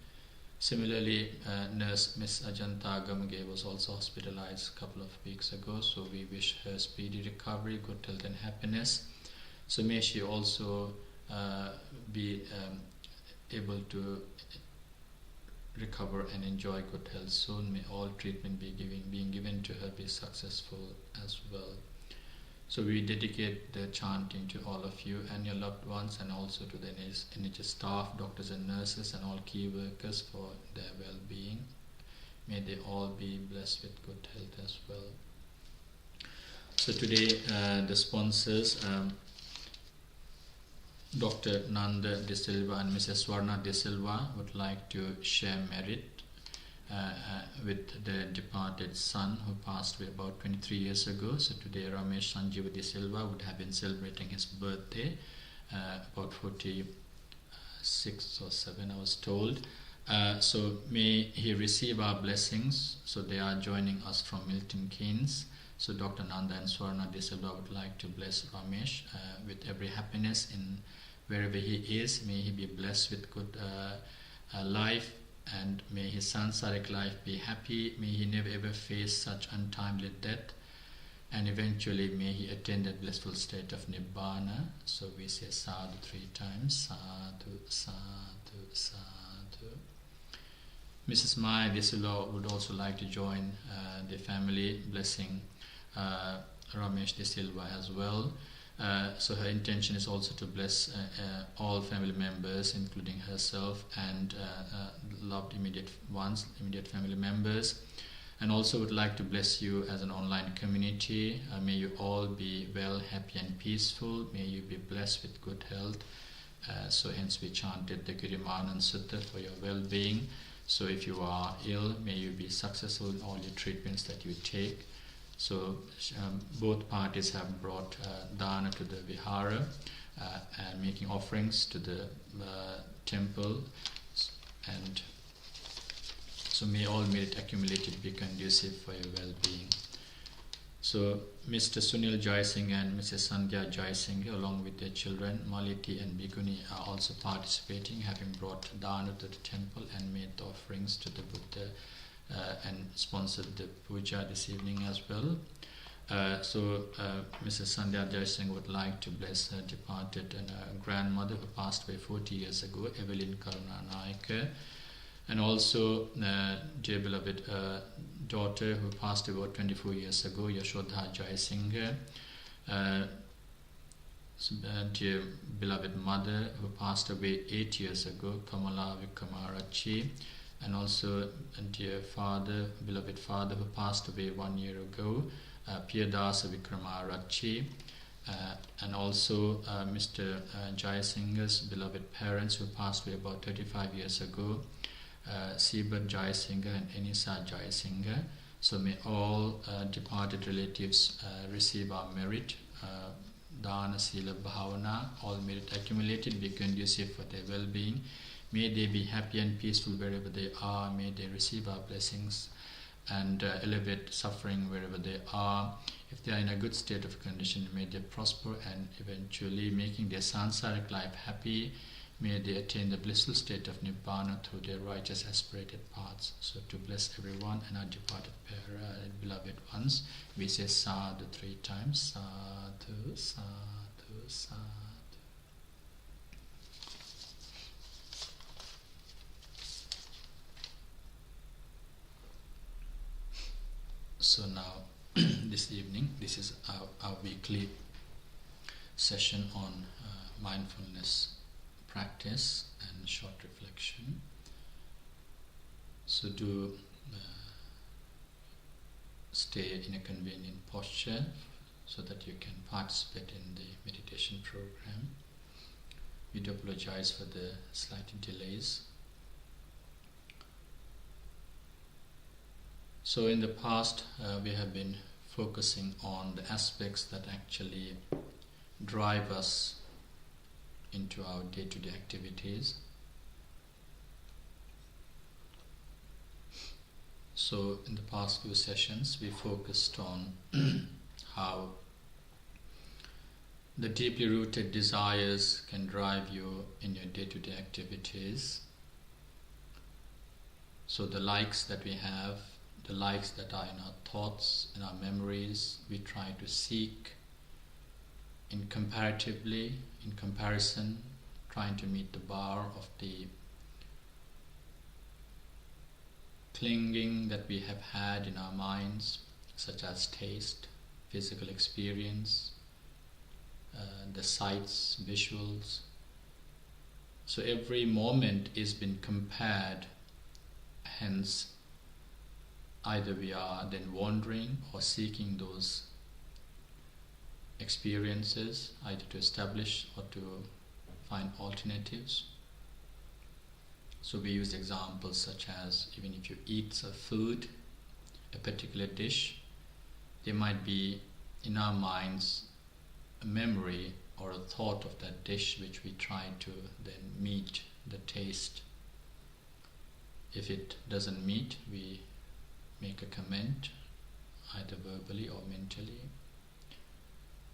Similarly, nurse Miss Ajanta Gamge was also hospitalized a couple of weeks ago, so we wish her speedy recovery, good health and happiness. So may she also be able to recover and enjoy good health soon. May all treatment being given to her be successful as well. So we dedicate the chanting to all of you and your loved ones, and also to the NHS staff, doctors and nurses, and all key workers for their well-being. May they all be blessed with good health as well. So today the sponsors, Dr. Nanda De Silva and Mrs. Swarna De Silva, would like to share merit with the departed son who passed away about 23 years ago. So today Ramesh Sanjeev De Silva would have been celebrating his birthday, about 46 or 7 I was told. So may he receive our blessings. So they are joining us from Milton Keynes. So Dr. Nanda and Swarna De Silva would like to bless Ramesh with every happiness in wherever he is. May he be blessed with good life, and may his sansaric life be happy. May he never ever face such untimely death, and eventually may he attain that blissful state of Nibbana. So we say sadhu 3 times. Sadhu, sadhu, sadhu. Mrs. Maya Desula would also like to join the family, blessing Ramesh De Silva as well. So her intention is also to bless all family members, including herself and loved immediate ones, immediate family members. And also would like to bless you as an online community. May you all be well, happy and peaceful. May you be blessed with good health. So hence we chanted the Girimanan Sutta for your well-being. So if you are ill, may you be successful in all your treatments that you take. So both parties have brought dana to the vihara and making offerings to the temple, and so may all merit accumulated be conducive for your well-being. So Mr. Sunil Jaisingh and Mrs. Sandhya Jaisingh, along with their children Maliti and Biguni, are also participating, having brought dana to the temple and made the offerings to the Buddha and sponsored the puja this evening as well. So Mrs. Sandhya Jaisingh would like to bless her departed and her grandmother who passed away 40 years ago, Evelyn Karuna Naik, and also dear beloved daughter who passed away about 24 years ago, Yashodha Jaisingh, dear beloved mother who passed away 8 years ago, Kamala Vikamarachi, and also dear father, beloved father who passed away 1 year ago, Piyadasa Vikramarachi, and also Mr. Jaising's beloved parents who passed away about 35 years ago, Sibat Jaisingh and Enisa Jaisingh. So may all departed relatives receive our merit, Dana, Sila, Bhavana, all merit accumulated, be conducive for their well-being. May they be happy and peaceful wherever they are. May they receive our blessings and elevate suffering wherever they are. If they are in a good state of condition, may they prosper and eventually making their sansaric life happy. May they attain the blissful state of Nibbana through their righteous aspirated paths. So to bless everyone and our departed beloved ones, we say sadhu 3 times. Sadhu, sadhu, sadhu. So now, this evening, this is our weekly session on mindfulness practice and short reflection. So do stay in a convenient posture so that you can participate in the meditation program. We do apologize for the slight delays. So in the past, we have been focusing on the aspects that actually drive us into our day-to-day activities. So in the past few sessions, we focused on how the deeply rooted desires can drive you in your day-to-day activities. So the likes that we have, the likes that are in our thoughts, in our memories, we try to seek in comparison, trying to meet the bar of the clinging that we have had in our minds, such as taste, physical experience, the sights, visuals. So every moment is been compared, hence either we are then wandering or seeking those experiences, either to establish or to find alternatives. So we use examples such as, even if you eat a food, a particular dish, there might be in our minds a memory or a thought of that dish which we try to then meet the taste. If it doesn't meet, we make a comment, either verbally or mentally.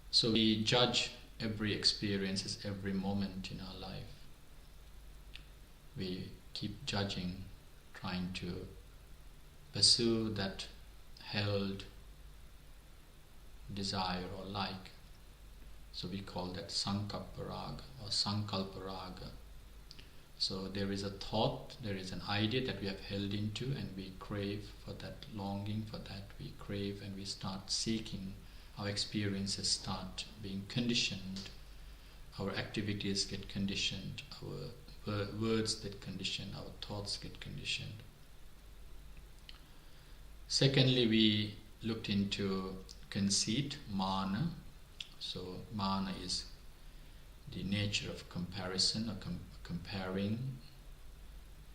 So we judge every experience as every moment in our life. We keep judging, trying to pursue that held desire or like. So we call that sankalpa raga or sankalpa raga. So there is a thought, there is an idea that we have held into, and we crave for that, longing for that, we crave, and we start seeking. Our experiences start being conditioned, our activities get conditioned, our words get conditioned, our thoughts get conditioned. Secondly, we looked into conceit, mana. So mana is the nature of comparison or comparing.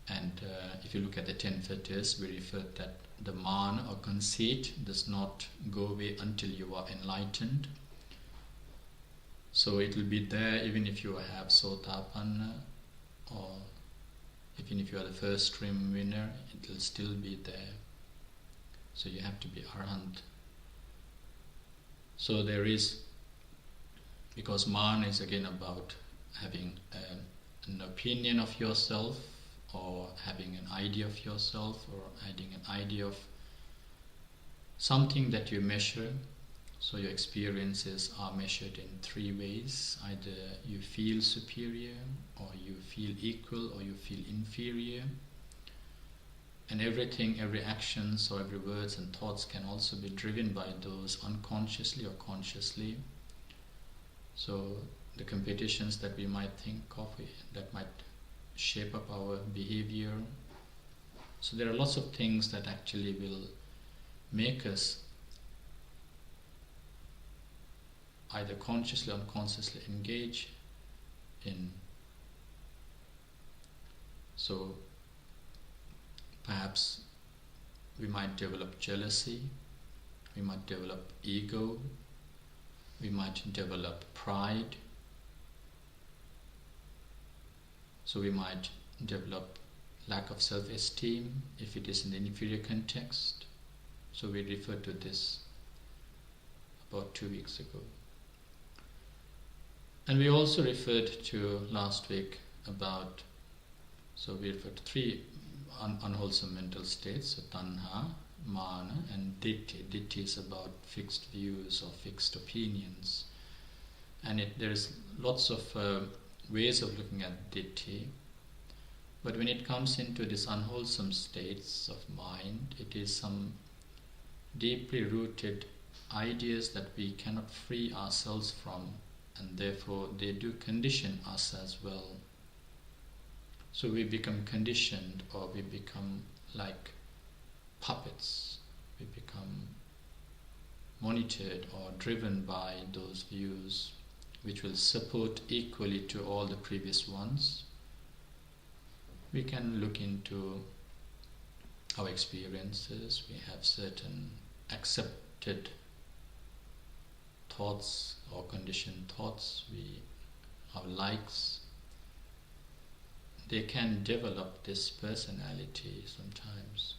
And if you look at the 10 fetters, we refer that the mana or conceit does not go away until you are enlightened. So it will be there even if you have Sotapanna, or even if you are the first stream winner, it will still be there. So you have to be Arhant. So there is, because mana is again about having an opinion of yourself, or having an idea of yourself, or having an idea of something that you measure. So your experiences are measured in 3 ways. Either you feel superior, or you feel equal, or you feel inferior. And everything, every action, so every words and thoughts can also be driven by those unconsciously or consciously. So the competitions that we might think of, that might shape up our behavior. So there are lots of things that actually will make us either consciously or unconsciously engage in. So perhaps we might develop jealousy, we might develop ego, we might develop pride. So we might develop lack of self-esteem if it is in the inferior context. So we referred to this about 2 weeks ago. And we also referred to last week about, so we referred to 3 unwholesome mental states, so tanha, mana and ditthi. Ditthi is about fixed views or fixed opinions. And there is lots of ways of looking at ditthi. But when it comes into these unwholesome states of mind, it is some deeply rooted ideas that we cannot free ourselves from, and therefore they do condition us as well. So we become conditioned, or we become like puppets. We become monitored or driven by those views, which will support equally to all the previous ones. We can look into our experiences. We have certain accepted thoughts or conditioned thoughts. Our likes, they can develop this personality sometimes.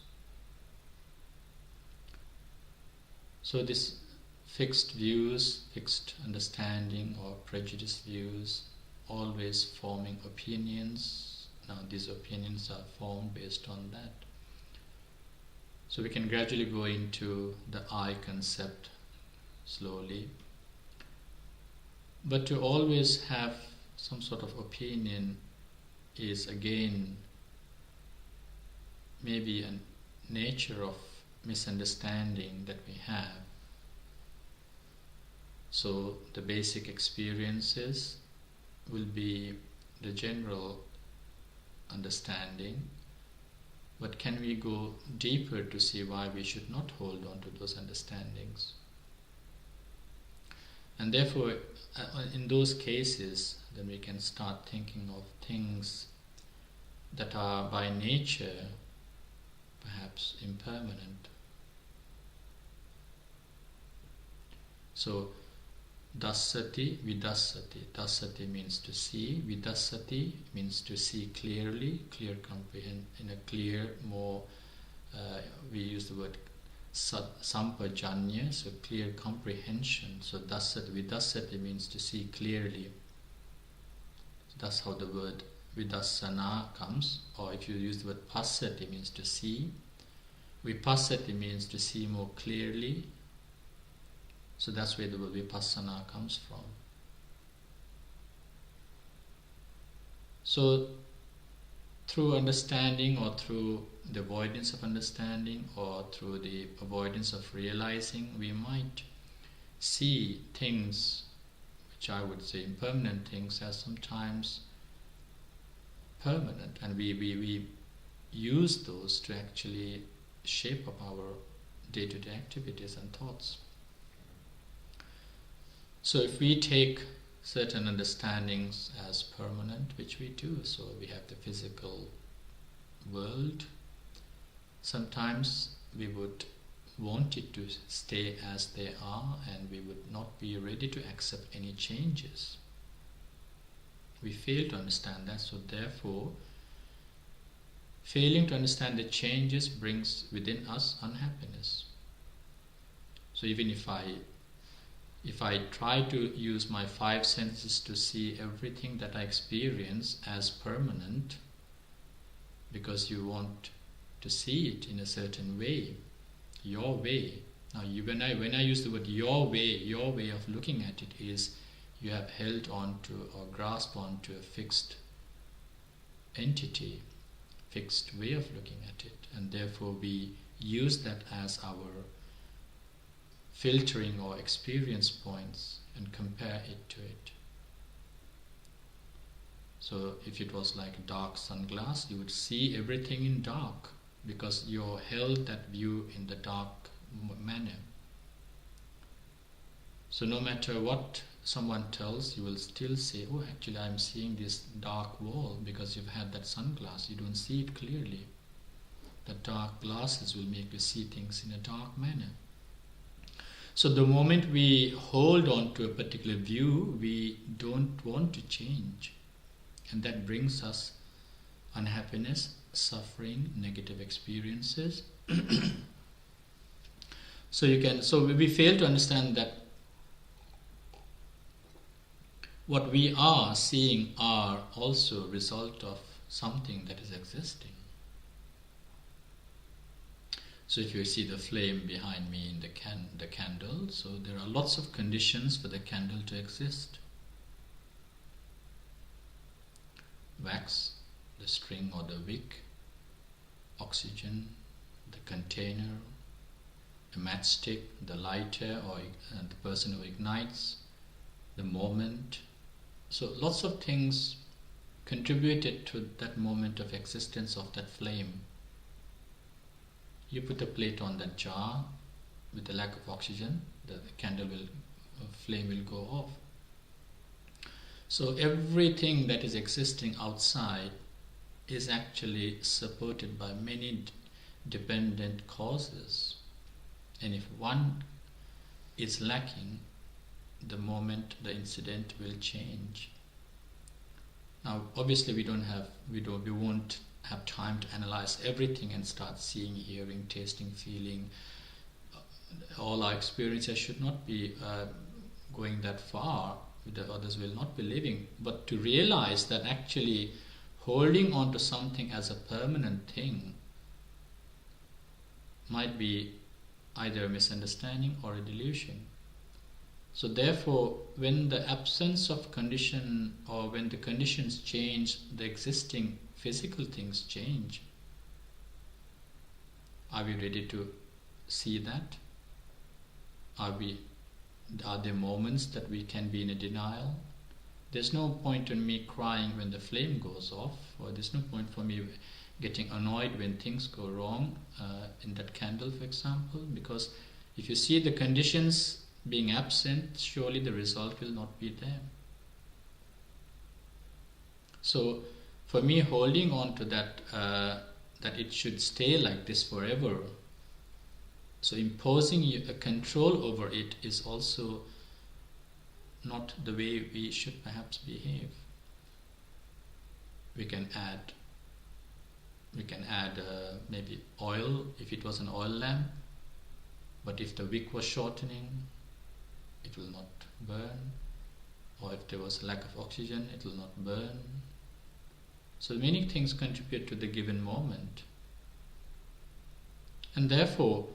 So this fixed views, fixed understanding or prejudiced views, always forming opinions. Now these opinions are formed based on that. So we can gradually go into the I concept slowly. But to always have some sort of opinion is again maybe a nature of misunderstanding that we have. So the basic experiences will be the general understanding, but can we go deeper to see why we should not hold on to those understandings? And therefore, in those cases, then we can start thinking of things that are by nature perhaps impermanent. So dassati, vidassati. Dassati means to see, vidassati means to see clearly, clear comprehend, in a clear, more, we use the word sampajanya, so clear comprehension. So dassati, vidassati means to see clearly. That's how the word vidassana comes. Or if you use the word passati, means to see. Vipassati means to see more clearly. So that's where the word vipassana comes from. So through understanding or through the avoidance of understanding or through the avoidance of realizing, we might see things which I would say impermanent things as sometimes permanent, and we use those to actually shape up our day-to-day activities and thoughts. So if we take certain understandings as permanent, which we do, so we have the physical world, sometimes we would want it to stay as they are, and we would not be ready to accept any changes. We fail to understand that, so therefore failing to understand the changes brings within us unhappiness. So even if I try to use my 5 senses to see everything that I experience as permanent, because you want to see it in a certain way, your way. Now, when I use the word your way of looking at it is you have held on to or grasped on to a fixed entity, fixed way of looking at it, and therefore we use that as our filtering or experience points and compare it to it. So if it was like a dark sunglass, you would see everything in dark because you held that view in the dark manner. So no matter what someone tells, you will still say, oh, actually I'm seeing this dark wall, because you've had that sunglass. You don't see it clearly. The dark glasses will make you see things in a dark manner. So the moment we hold on to a particular view, we don't want to change. And that brings us unhappiness, suffering, negative experiences. So we fail to understand that what we are seeing are also a result of something that is existing. So if you see the flame behind me in the candle, so there are lots of conditions for the candle to exist. Wax, the string or the wick, oxygen, the container, a matchstick, the lighter or the person who ignites, the moment. So lots of things contributed to that moment of existence of that flame. You put a plate on that jar, with the lack of oxygen, the flame will go off. So everything that is existing outside is actually supported by many dependent causes. And if one is lacking, the moment the incident will change. Now, obviously, we won't have time to analyze everything and start seeing, hearing, tasting, feeling. All our experiences should not be going that far. The others will not be living. But to realize that actually holding on to something as a permanent thing might be either a misunderstanding or a delusion. So therefore, when the absence of condition or when the conditions change, the existing physical things change. Are we ready to see that? Are there moments that we can be in a denial? There's no point in me crying when the flame goes off, or there's no point for me getting annoyed when things go wrong in that candle, for example, because if you see the conditions being absent, surely the result will not be there. So for me, holding on to that it should stay like this forever, so imposing a control over it is also not the way we should perhaps behave. We can add maybe oil if it was an oil lamp, but if the wick was shortening, it will not burn, or if there was a lack of oxygen, it will not burn. So many things contribute to the given moment, and therefore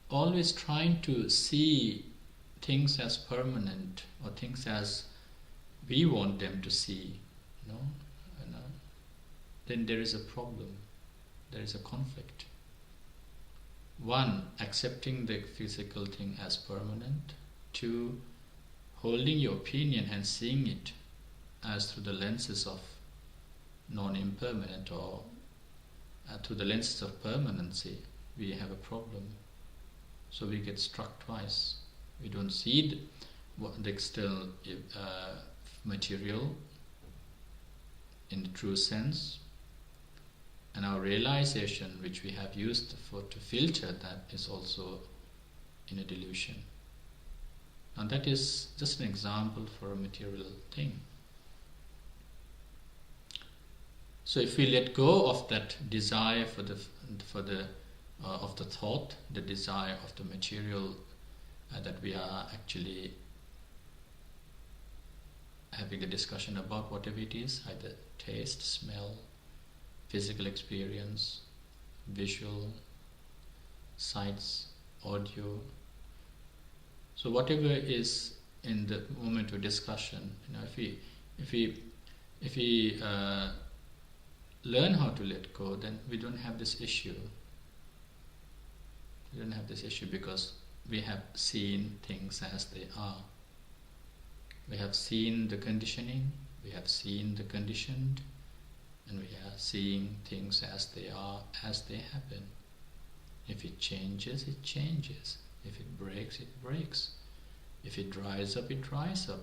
always trying to see things as permanent or things as we want them to see, then there is a problem, there is a conflict. One, accepting the physical thing as permanent. Two, holding your opinion and seeing it as through the lenses of non-impermanent or through the lenses of permanency. We have a problem. So we get struck twice. We don't see the external material in the true sense, and our realization, which we have used to filter that, is also in a delusion. And that is just an example for a material thing. So if we let go of that desire of the thought, the desire of the material, that we are actually having a discussion about, whatever it is, either taste, smell, physical experience, visual, sights, audio. So whatever is in the moment of discussion, if we learn how to let go, then we don't have this issue. We don't have this issue because we have seen things as they are. We have seen the conditioning, we have seen the conditioned, and we are seeing things as they are, as they happen. If it changes, it changes. If it breaks, it breaks. If it dries up, it dries up.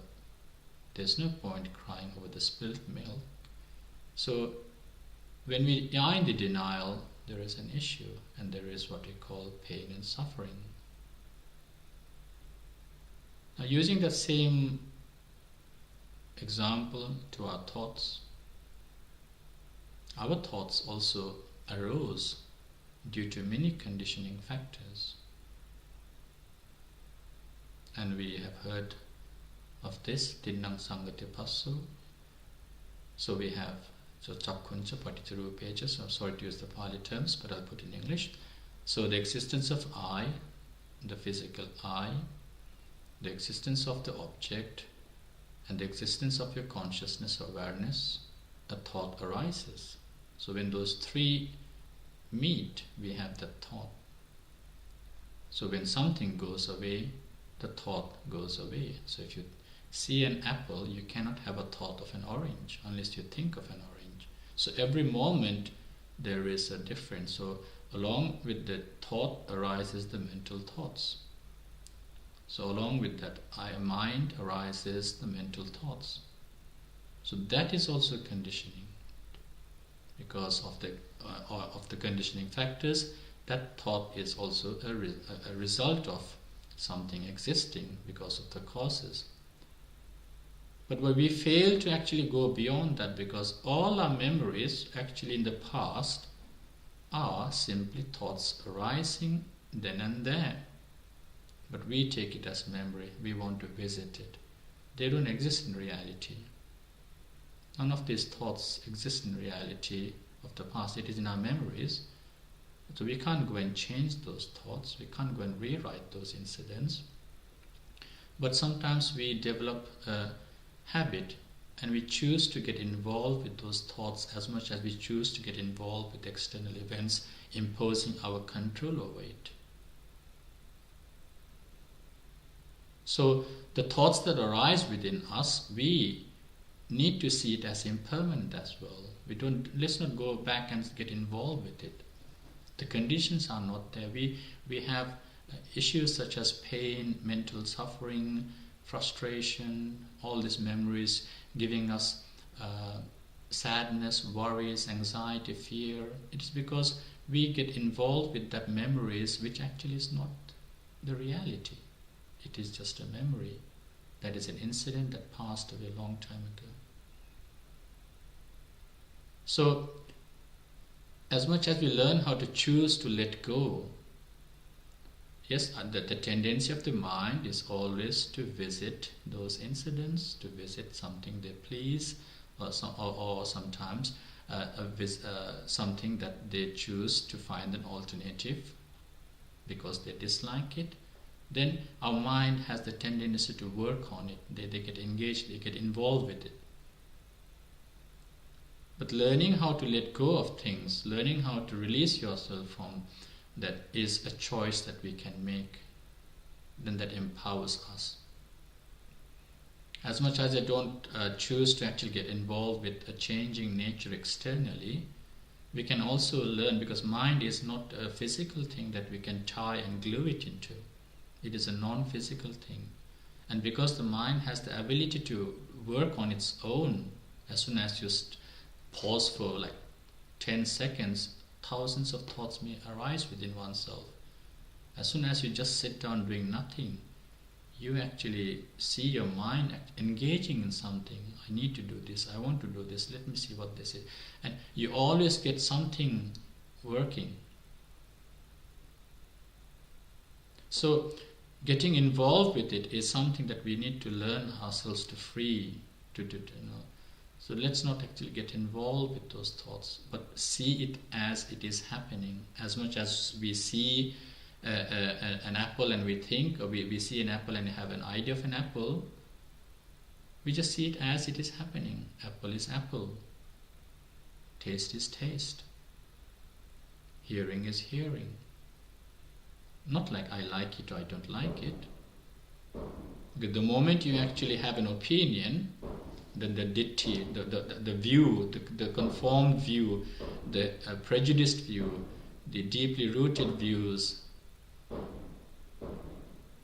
There's no point crying over the spilt milk. So when we are in the denial, there is an issue, and there is what we call pain and suffering. Now, using the same example to our thoughts also arose due to many conditioning factors. And we have heard of this, Tinnang Sangati Passo. So we have Chakkuncha Patitirupeja, so I'm sorry to use the Pali terms, but I'll put in English. So the existence of I, the physical I, the existence of the object, and the existence of your consciousness, awareness, a thought arises. So when those three meet, we have that thought. So when something goes away, the thought goes away. So if you see an apple, you cannot have a thought of an orange unless you think of an orange. So every moment there is a difference. So along with the thought arises the mental thoughts. So along with that mind arises the mental thoughts. So that is also conditioning. Because of the conditioning factors, that thought is also a result of something existing because of the causes. But where we fail to actually go beyond that, because all our memories actually in the past are simply thoughts arising then and there. But we take it as memory. We want to visit it. They don't exist in reality. None of these thoughts exist in reality of the past. It is in our memories. So we can't go and change those thoughts. We can't go and rewrite those incidents. But sometimes we develop a habit and we choose to get involved with those thoughts as much as we choose to get involved with external events, imposing our control over it. So the thoughts that arise within us, we need to see it as impermanent as well. Let's not go back and get involved with it. The conditions are not there. We have issues such as pain, mental suffering, frustration, all these memories giving us sadness, worries, anxiety, fear. It is because we get involved with that memories which actually is not the reality. It is just a memory. That is an incident that passed away a long time ago. So, as much as we learn how to choose to let go, yes, the tendency of the mind is always to visit those incidents, to visit something they please, or sometimes something that they choose to find an alternative because they dislike it. Then our mind has the tendency to work on it. They get engaged, they get involved with it. But learning how to let go of things, learning how to release yourself from that is a choice that we can make. Then that empowers us. As much as I don't choose to actually get involved with a changing nature externally, we can also learn, because mind is not a physical thing that we can tie and glue it into. It is a non-physical thing. And because the mind has the ability to work on its own, as soon as you pause for like 10 seconds, thousands of thoughts may arise within oneself. As soon as you just sit down doing nothing, you actually see your mind engaging in something. I need to do this, I want to do this, let me see what this is. And you always get something working. So getting involved with it is something that we need to learn ourselves to free, to know. So let's not actually get involved with those thoughts, but see it as it is happening. As much as we see an apple and we think, or we see an apple and have an idea of an apple, we just see it as it is happening. Apple is apple. Taste is taste. Hearing is hearing. Not like I like it or I don't like it. Because the moment you actually have an opinion, then the ditthi, the view, the conformed view, the prejudiced view, the deeply rooted views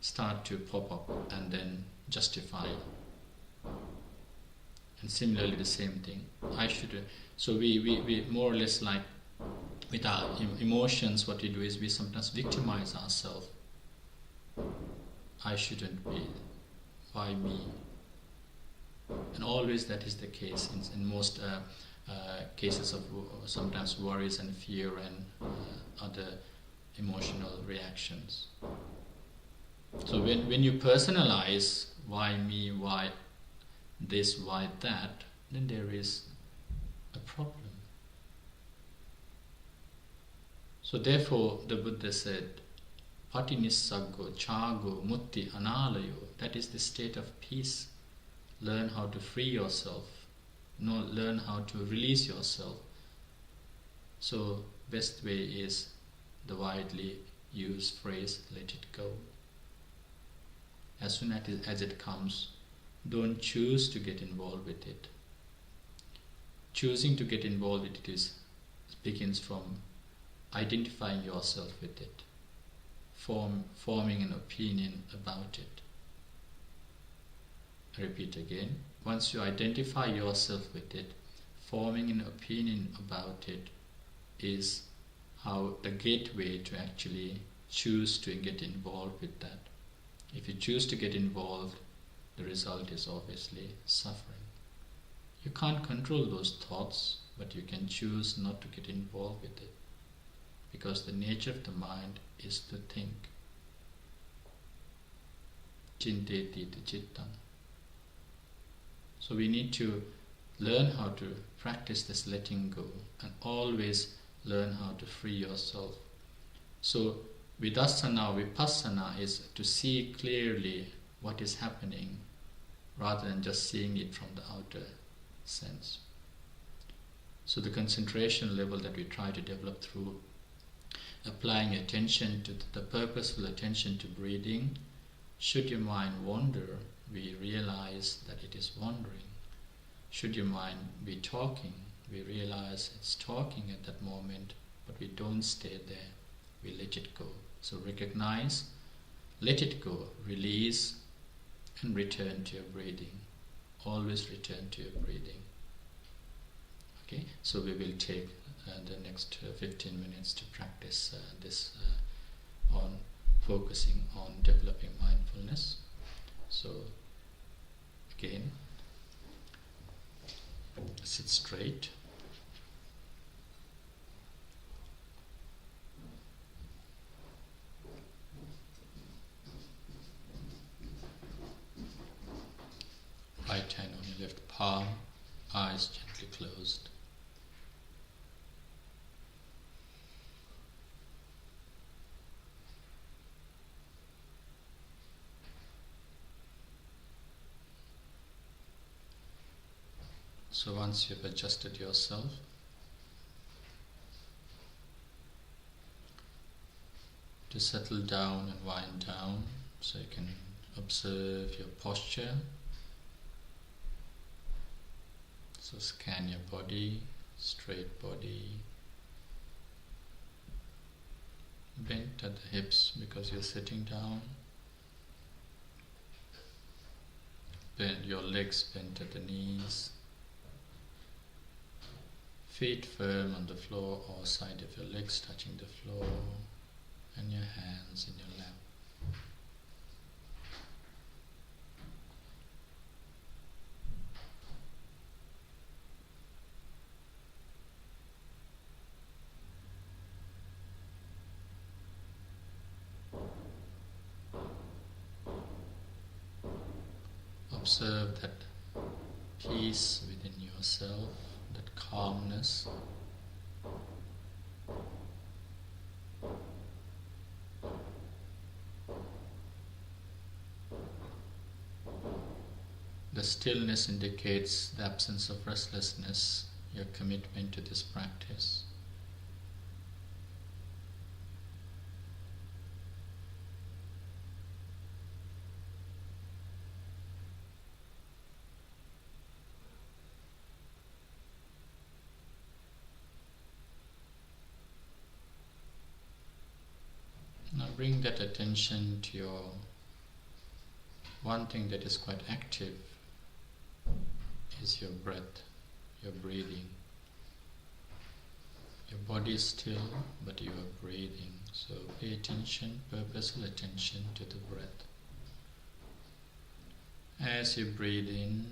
start to pop up and then justify. And similarly the same thing. So we more or less, like with our emotions, what we do is we sometimes victimize ourselves. I shouldn't be. Why me? And always that is the case in most cases of sometimes worries and fear and other emotional reactions. So when you personalize why me, why this, why that, then there is a problem. So therefore the Buddha said, Patinissaggo, Chago, Mutti, Analayo, that is the state of peace. Learn how to free yourself. Learn how to release yourself. So best way is the widely used phrase, let it go. As soon as it comes, don't choose to get involved with it. Choosing to get involved with it begins from identifying yourself with it, forming an opinion about it. I repeat again, once you identify yourself with it, forming an opinion about it is how the gateway to actually choose to get involved with that. If you choose to get involved, the result is obviously suffering. You can't control those thoughts, but you can choose not to get involved with it, because the nature of the mind is to think. Chinteti chittam. So we need to learn how to practice this letting go and always learn how to free yourself. So vipassana is to see clearly what is happening rather than just seeing it from the outer sense. So the concentration level that we try to develop through applying attention to the purposeful attention to breathing, should your mind wander, we realize that it is wandering. Should your mind be talking, we realize it's talking at that moment, but we don't stay there. We let it go. So recognize, let it go, release, and return to your breathing. Always return to your breathing. Okay, so we will take the next 15 minutes to practice this on focusing on developing mindfulness. So again, sit straight. Right hand on your left palm, eyes gently closed. So once you've adjusted yourself, to settle down and wind down, so you can observe your posture. So scan your body, straight body, bent at the hips because you're sitting down, bend your legs bent at the knees, feet firm on the floor or side of your legs touching the floor, and your hands in your lap. Observe that peace within yourself, that calmness. The stillness indicates the absence of restlessness, your commitment to this practice. Now bring that attention to your one thing that is quite active is your breath, your breathing. Your body is still, but you are breathing. So pay attention, purposeful attention to the breath. As you breathe in,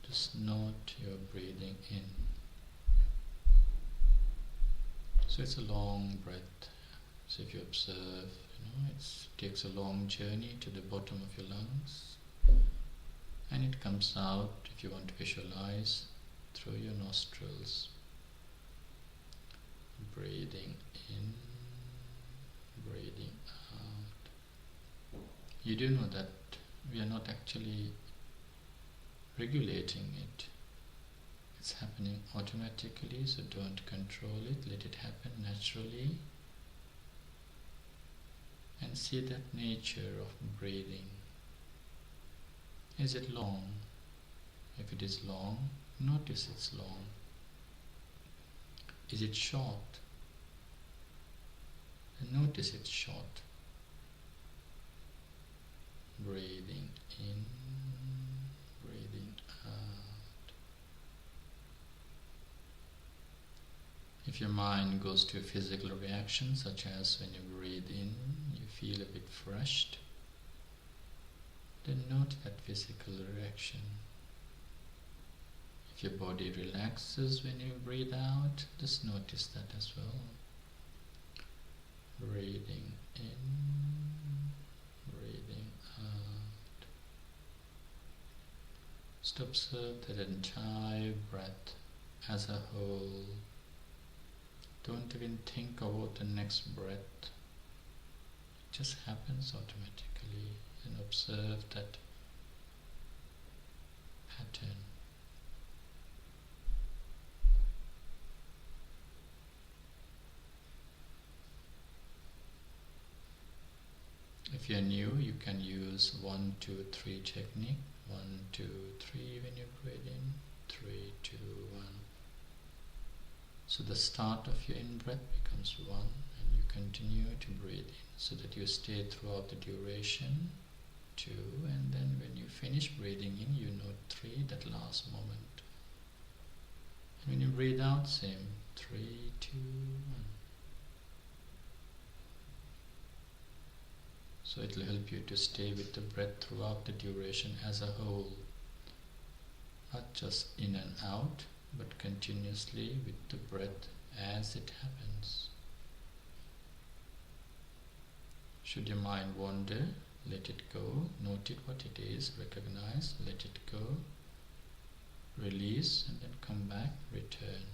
just note your breathing in. So it's a long breath. So if you observe, it takes a long journey to the bottom of your lungs, and it comes out, if you want to visualize, through your nostrils. Breathing in, breathing out. You do know that we are not actually regulating it. It's happening automatically, so don't control it, let it happen naturally. And see that nature of breathing. Is it long? If it is long, notice it's long. Is it short? And notice it's short. Breathing in, breathing out. If your mind goes to a physical reaction, such as when you breathe in, you feel a bit flushed, then note that physical reaction. If your body relaxes when you breathe out, just notice that as well. Breathing in, breathing out. Just observe that entire breath as a whole. Don't even think about the next breath. It just happens automatically, and observe that pattern. If you're new, you can use 1, 2, 3 technique. 1, 2, 3 when you breathe in. 3, 2, 1. So the start of your in-breath becomes 1, and you continue to breathe in so that you stay throughout the duration. 2, and then when you finish breathing in, you note 3, that last moment. And when you breathe out, same. 3, 2, 1. So it will help you to stay with the breath throughout the duration as a whole. Not just in and out, but continuously with the breath as it happens. Should your mind wander, let it go, note it what it is, recognize, let it go, release, and then come back, return.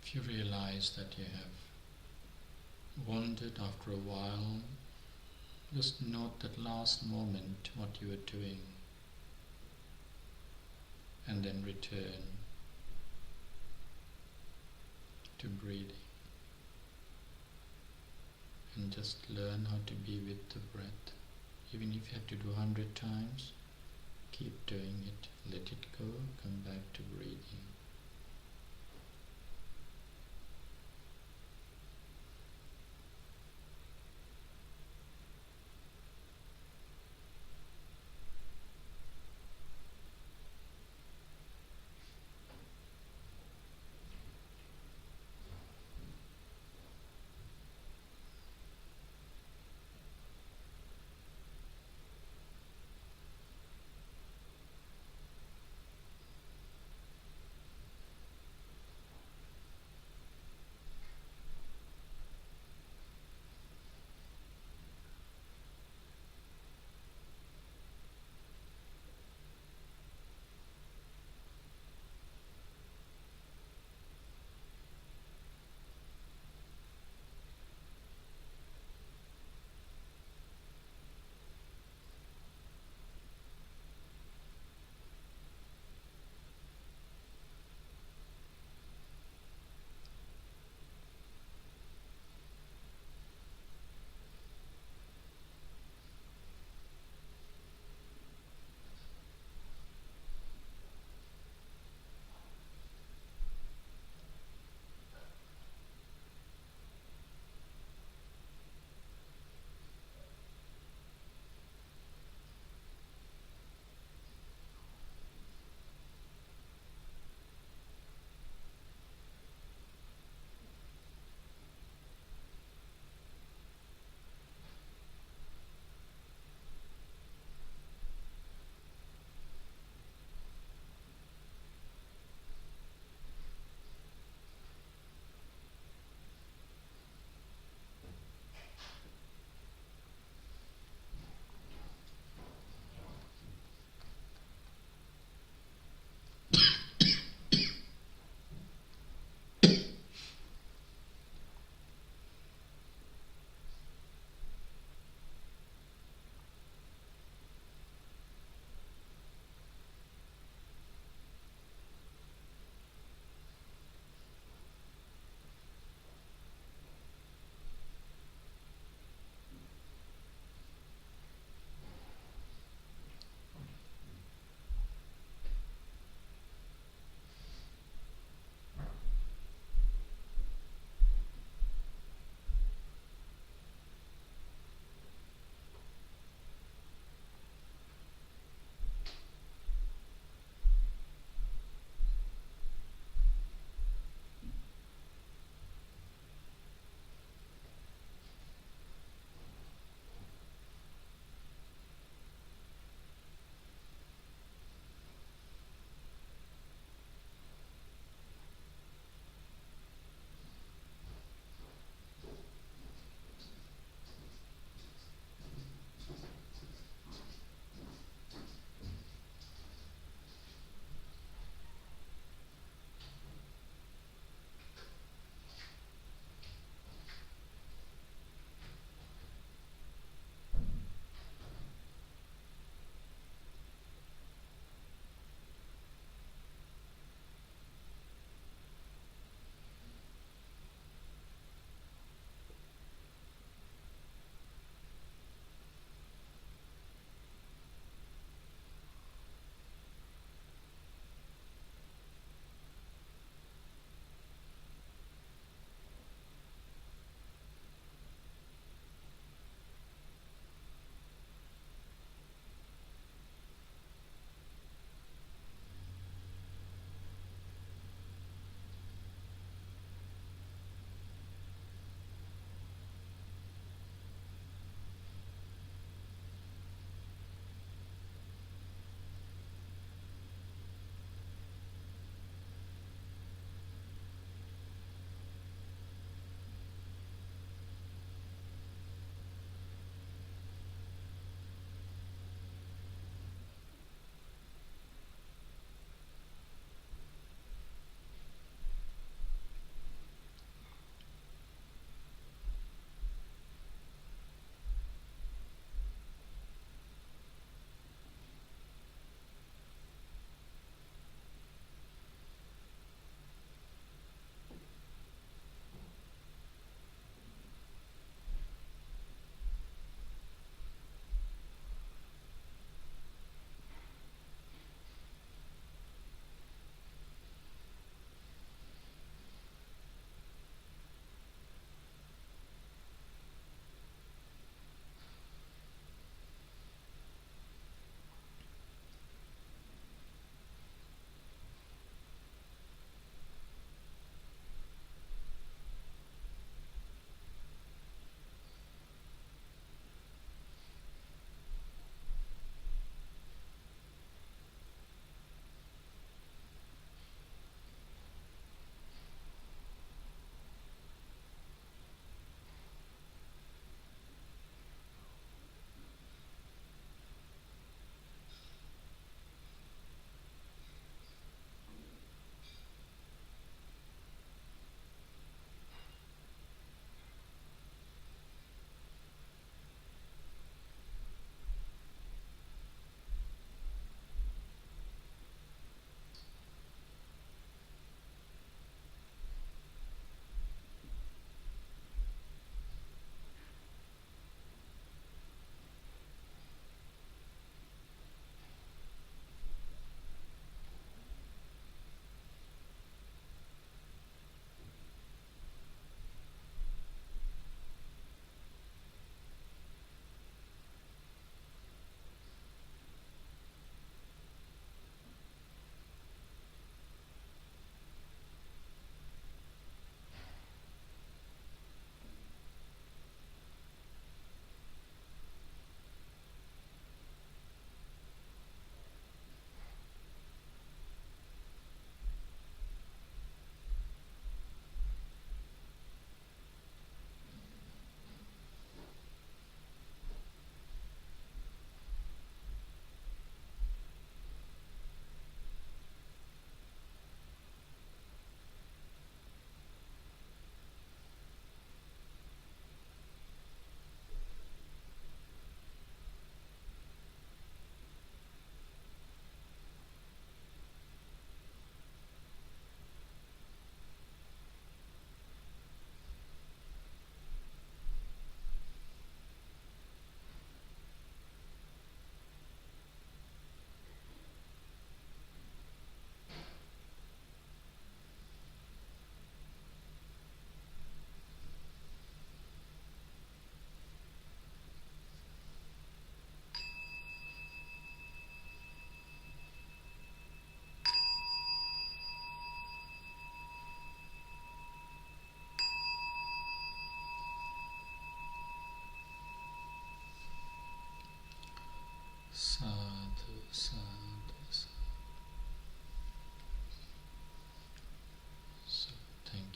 If you realize that you have wandered after a while, just note that last moment, what you were doing, and then return to breathing. And just learn how to be with the breath. Even if you have to do 100 times, keep doing it. Let it go, come back to breathing.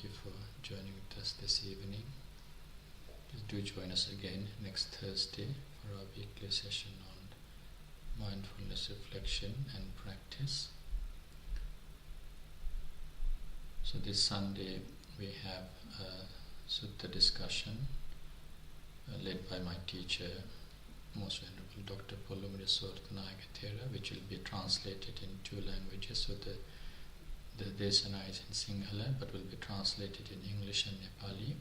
thank you for joining with us this evening. Please do join us again next Thursday for our weekly session on mindfulness reflection and practice. So this Sunday we have a sutta discussion led by my teacher, Most Venerable Dr. Polumri Sorthanayakathera, which will be translated in 2 languages. So the desana is in Sinhala but will be translated in English and Nepali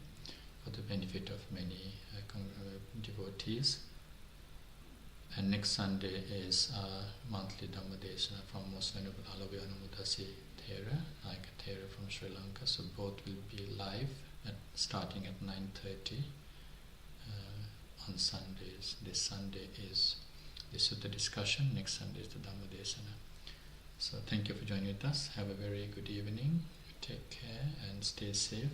for the benefit of many devotees. And next Sunday is our monthly Dhamma desana from Most Venerable Alaviyanamudasi Thera, Nayakathera from Sri Lanka. So both will be live starting at 9:30 on Sundays. This Sunday is the Sutta discussion, next Sunday is the Dhamma desana. So thank you for joining with us. Have a very good evening. Take care and stay safe.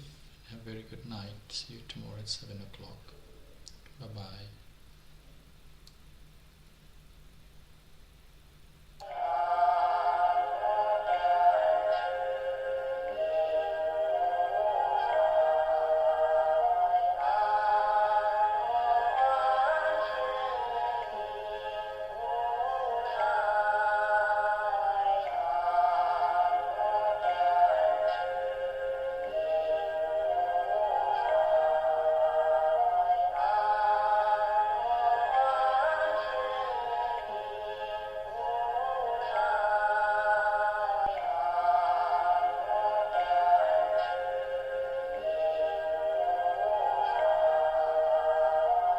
Have a very good night. See you tomorrow at 7 o'clock.